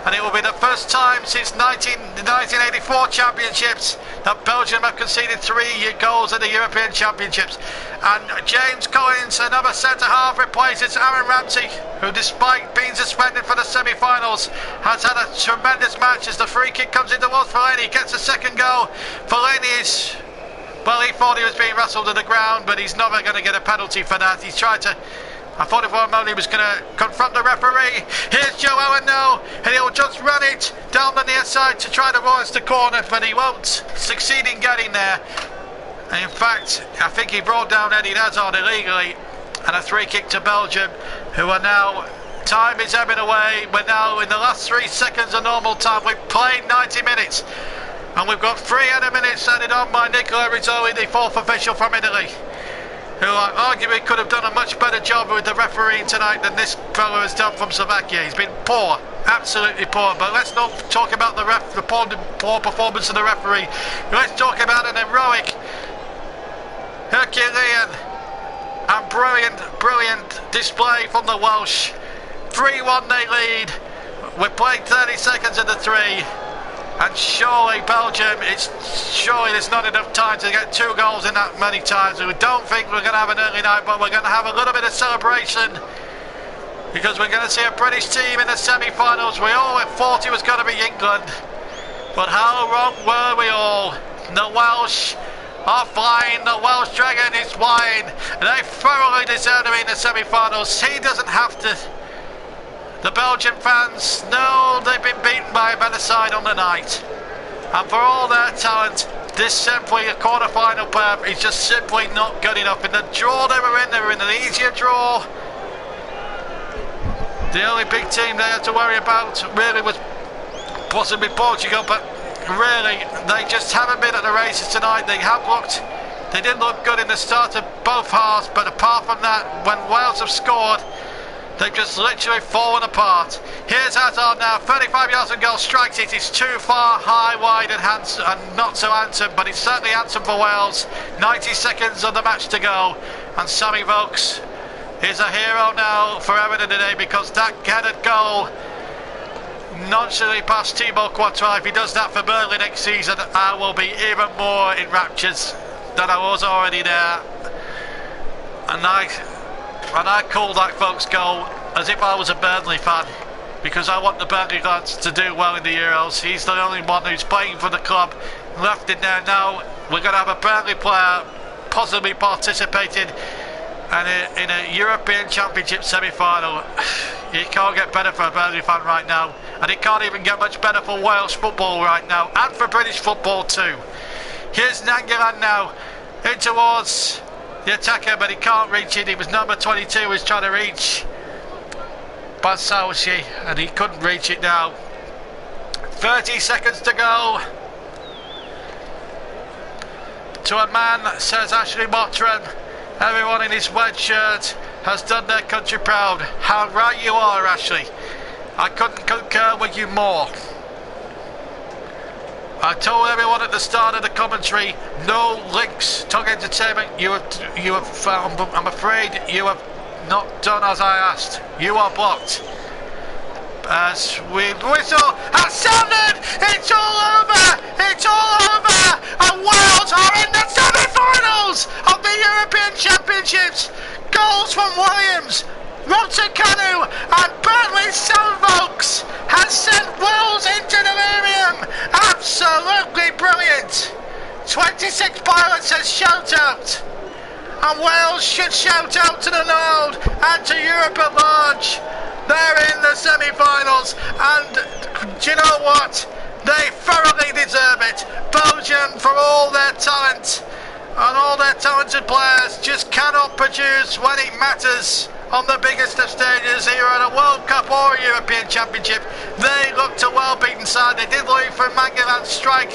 And it will be the first time since the 1984 Championships that Belgium have conceded 3 goals in the European Championships. And James Collins, another centre-half, replaces Aaron Ramsey, who, despite being suspended for the semi-finals, has had a tremendous match as the free kick comes in towards Fellaini. Gets a second goal. Fellaini is, Well, he thought he was being wrestled to the ground, but he's never going to get a penalty for that. He tried to... I thought for a moment he was going to confront the referee. Here's Joe Owen now, and he'll just run it down the near side to try to rouse the corner, but he won't succeed in getting there. And in fact, I think he brought down Eddie Hazard illegally, and a free kick to Belgium, who are now... Time is ebbing away. We're now in the last 3 seconds of normal time. We've played 90 minutes, and we've got 300 minutes added on by Nicola Rizzoli, the fourth official from Italy, who arguably could have done a much better job with the refereeing tonight than this fellow has done from Slovakia. He's been poor, absolutely poor. But let's not talk about the poor performance of the referee. Let's talk about an heroic, Herculean and brilliant display from the Welsh. 3-1 they lead. We're playing 30 seconds of the 3. And surely Belgium, surely there's not enough time to get 2 goals in that many times. We don't think we're going to have an early night, but we're going to have a little bit of celebration, because we're going to see a British team in the semi-finals. We all thought it was going to be England, but how wrong were we all? The Welsh are flying, the Welsh Dragon is flying. They thoroughly deserve to be in the semi-finals. He doesn't have to. The Belgian fans, no, they've been beaten by a better side on the night. And for all their talent, this simply a quarter-final pair is just simply not good enough. In the draw they were in an easier draw. The only big team they had to worry about really was possibly Portugal, but really, they just haven't been at the races tonight. They didn't look good in the start of both halves, but apart from that, when Wales have scored, they've just literally fallen apart. Here's Hazard now, 35 yards from goal, strikes it. It's too far, high, wide and not so handsome, but it's certainly handsome for Wales. 90 seconds of the match to go, and Sammy Vokes is a hero now for Everton today, because that headed goal nonchalantly past Thibaut Courtois. If he does that for Burnley next season, I will be even more in raptures than I was already there. And I call that Vokes goal as if I was a Burnley fan, because I want the Burnley lads to do well in the Euros. He's the only one who's playing for the club left in there now. We're going to have a Burnley player possibly participating in a European Championship semi-final. It can't get better for a Burnley fan right now, and it can't even get much better for Welsh football right now, and for British football too. Here's Nangalan now, in towards the attacker, but he can't reach it. It was number 22 who was trying to reach Bansaushi, and he couldn't reach it now. 30 seconds to go. To a man, says Ashley Mottram, everyone in his red shirt has done their country proud. How right you are, Ashley. I couldn't concur with you more. I told everyone at the start of the commentary, no links, Tug Entertainment. I'm afraid you have not done as I asked. You are blocked. As we whistle has sounded, it's all over! It's all over! And Wales are in the semi-finals of the European Championships. Goals from Williams, Rotsakanu and Burnley's Sam Vokes has sent Wales into delirium. Absolutely brilliant. 26 pilots has shout out, and Wales should shout out to the world and to Europe at large. They're in the semi-finals, and do you know what? They thoroughly deserve it. Belgium, for all their talent and all their talented players, just cannot produce when it matters on the biggest of stages, either at a World Cup or a European Championship. They looked a well-beaten side. They did lead for Mangalan's strike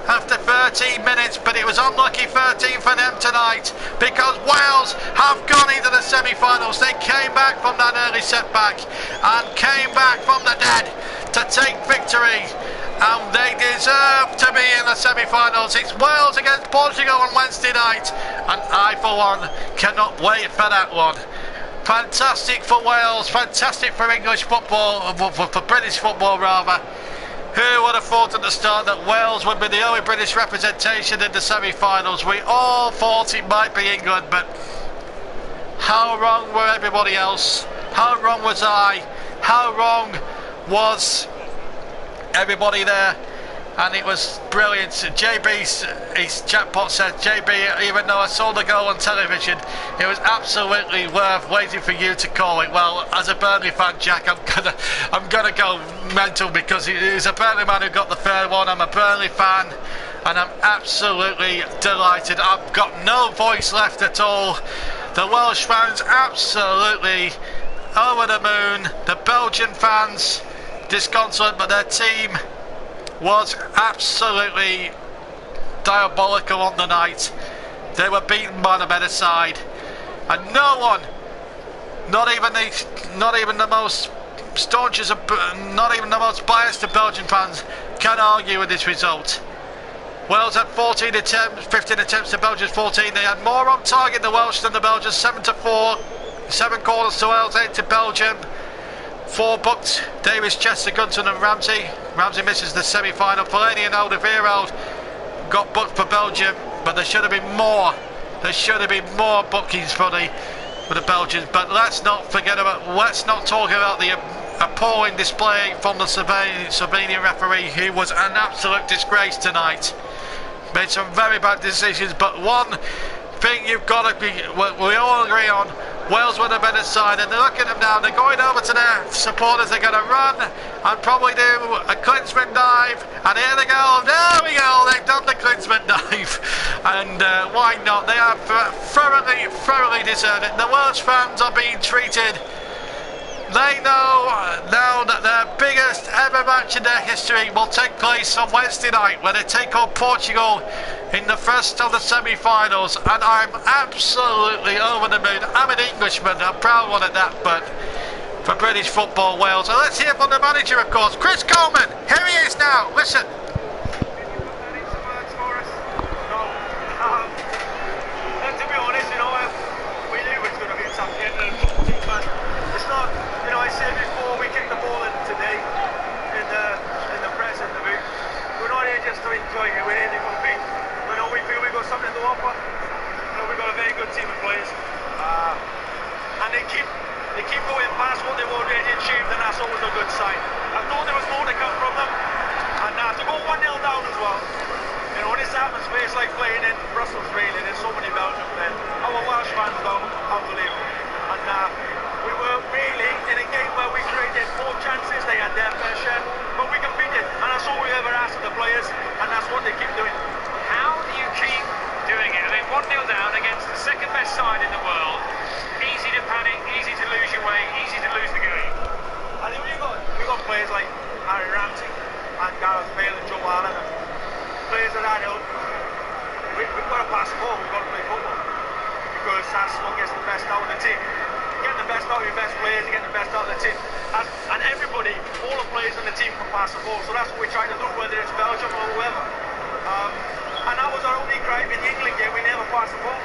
after 13 minutes, but it was unlucky 13 for them tonight, because Wales have gone into the semi-finals. They came back from that early setback and came back from the dead to take victory, and they deserve to be in the semi-finals. It's Wales against Portugal on Wednesday night, and I for one cannot wait for that one. Fantastic for Wales, fantastic for English football, for British football rather. Who would have thought at the start that Wales would be the only British representation in the semi-finals? We all thought it might be England, but how wrong were everybody else? How wrong was I? How wrong was everybody there? and it was brilliant. JB's his chatbot said, JB, even though I saw the goal on television, it was absolutely worth waiting for you to call it. Well, as a Burnley fan, Jack, I'm gonna go mental because he's a Burnley man who got the third one. I'm a Burnley fan, and I'm absolutely delighted. I've got no voice left at all. The Welsh fans absolutely over the moon. The Belgian fans disconsolate, but their team was absolutely diabolical on the night. They were beaten by the better side, and no one, not even the most staunchest, not even the most biased of Belgian fans, can argue with this result. Wales had 14 attempts, 15 attempts to Belgium's 14. They had more on target, the Welsh, than the Belgians. 7-4, 7 corners to Wales, 8 to Belgium. 4 booked. Davis, Chester, Gunton and Ramsey. Ramsey misses the semi-final. Fellaini and Alderweireld got booked for Belgium, but there should have been more. There should have been more bookings for the Belgians. But let's not talk about the appalling display from the Slovenian referee, who was an absolute disgrace tonight. Made some very bad decisions, but one thing you've got to be, we all agree on, Wales were the better side, and look at them now. They're going over to their supporters. They're going to run and probably do a Klinsmann dive, and here they go. There we go. They've done the Klinsmann dive, and why not? They are thoroughly deserved it. The Welsh fans are being treated. They know now that their biggest ever match in their history will take place on Wednesday night, where they take on Portugal in the first of the semi-finals, and I'm absolutely over the moon. I'm an Englishman, I'm proud one at that, but for British football, Wales. And let's hear from the manager, of course, Chris Coleman. Here he is now. Listen. To be honest, we knew it was going to be a tough game, but it's not. I said before, we kicked the ball in today in the press in the booth. We're not here just to enjoy it, we're here to compete. We feel we've got something to offer. We've got a very good team of players, and they keep going past what they've already achieved, and that's always a good sign. I thought there was more to come from them, and to go 1-0 down as well. In this atmosphere, it's like playing in Brussels, really. There's so many Belgian players. Our Welsh fans, though, unbelievable. And we were really in a game where we created 4 chances. They had their fair share, but we competed, and that's all we ever asked of the players, and that's what they keep doing. How do you keep doing it? I mean, 1-0 down against the second best side in the world. Easy to panic, easy to lose your way, easy to lose the game. I think we got players like Harry Ramsey and Gareth Bale and Joe Allen, and players of that ilk. We've got to pass the ball, we've got to play football, because that's what gets the best out of the team. You're getting the best out of your best players, you're getting the best out of the team. And everybody, all the players on the team can pass the ball, so that's what we're trying to do, whether it's Belgium or whoever. And that was our only gripe in the England game. We never passed the ball.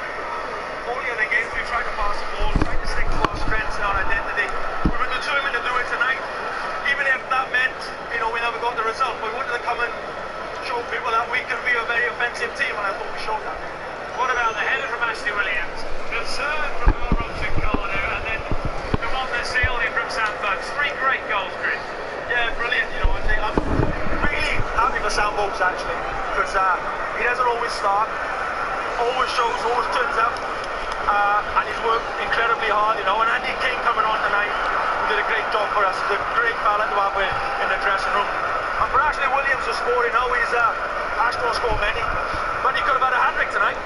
All the other games we tried to pass the ball, tried to stick to our strengths and our identity. We were determined to do it tonight, even if that meant, we never got the result. We wanted to come and show people that we can be a very offensive team, and I thought we showed that. What about the header from Ashley Williams, the serve from Robson Calder, and then the one that's sealed in from Sam Bucks? 3 great goals, Chris. Yeah, brilliant. I'm really happy for Sam Bucks, actually, because he doesn't always start, always shows, always turns up, and he's worked incredibly hard, And Andy King coming on tonight, he did a great job for us. He's a great fella to have in the dressing room. And for Ashley Williams to score, he's Ash don't score many, but he could have had a hat-trick tonight.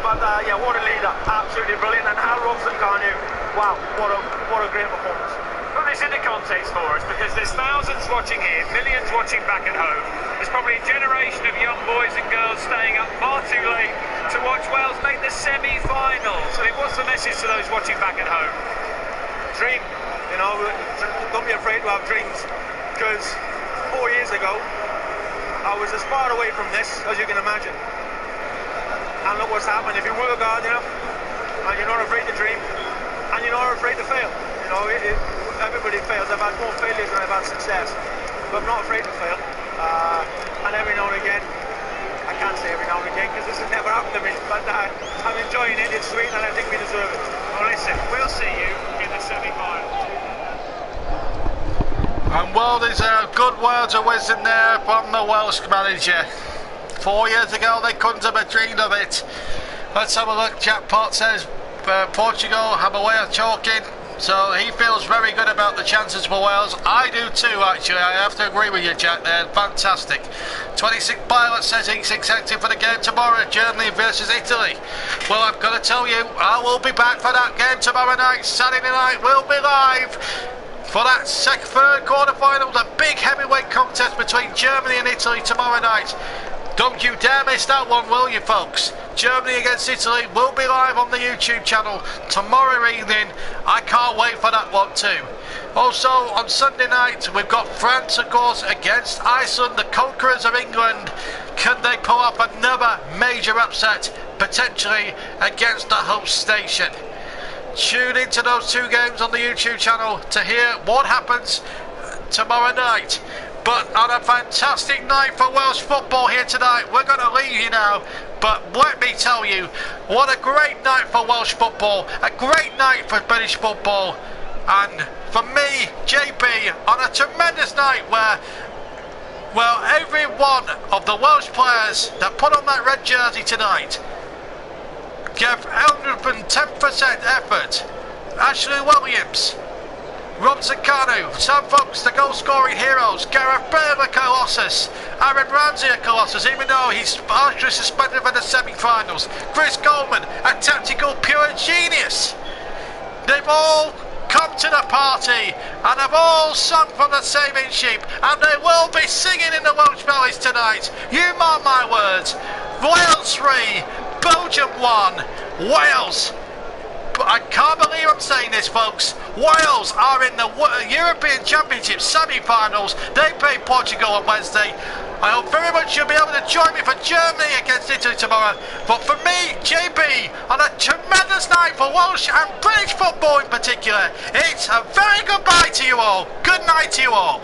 But yeah, what a leader, absolutely brilliant. And Hal Robson-Kanu, wow, what a great performance. Put this into context for us, because there's thousands watching here, millions watching back at home. There's probably a generation of young boys and girls staying up far too late to watch Wales make the semi-finals. I mean, what's the message to those watching back at home? Dream, don't be afraid to have dreams, because 4 years ago, I was as far away from this as you can imagine. And look what's happened. If you work hard enough, and you're not afraid to dream, and you're not afraid to fail. Everybody fails. I've had more failures than I've had success, but I'm not afraid to fail. And every now and again, I can't say every now and again because this has never happened to me, but I'm enjoying it. It's sweet, and I think we deserve it. Well, listen, we'll see you in the semi-final. And well, there's a good words of wisdom there from the Welsh manager. 4 years ago they couldn't have dreamed of it. Let's have a look. Jack Pott says Portugal have a way of talking, so he feels very good about the chances for Wales. I do too, actually. I have to agree with you, Jack, there. Fantastic. 26 Pilot says he's excited for the game tomorrow, Germany versus Italy. Well, I've got to tell you, I will be back for that game tomorrow night. Saturday night we'll be live for that third quarter-final, the big heavyweight contest between Germany and Italy tomorrow night. Don't you dare miss that one, will you, folks? Germany against Italy will be live on the YouTube channel tomorrow evening. I can't wait for that one too. Also, on Sunday night, we've got France, of course, against Iceland, the conquerors of England. Can they pull off another major upset, potentially against the host station? Tune into those two games on the YouTube channel to hear what happens tomorrow night. But on a fantastic night for Welsh football here tonight. We're going to leave you now, but let me tell you, what a great night for Welsh football, a great night for British football, and for me, JB, on a tremendous night where, well, every one of the Welsh players that put on that red jersey tonight gave 110% effort. Ashley Williams, Robson Kanu, some folks, the goal-scoring heroes. Gareth Bale, a Colossus. Aaron Ramsey, a Colossus, even though he's partially suspended for the semi-finals. Chris Coleman, a tactical pure genius. They've all come to the party and have all sung from the same hymn sheet, and they will be singing in the Welsh valleys tonight. You mark my words. Wales 3, Belgium 1. Wales. I can't believe I'm saying this, folks. Wales are in the European Championship semi-finals. They play Portugal on Wednesday. I hope very much you'll be able to join me for Germany against Italy tomorrow. But for me, JB, on a tremendous night for Welsh and British football in particular, it's a very goodbye to you all. Good night to you all.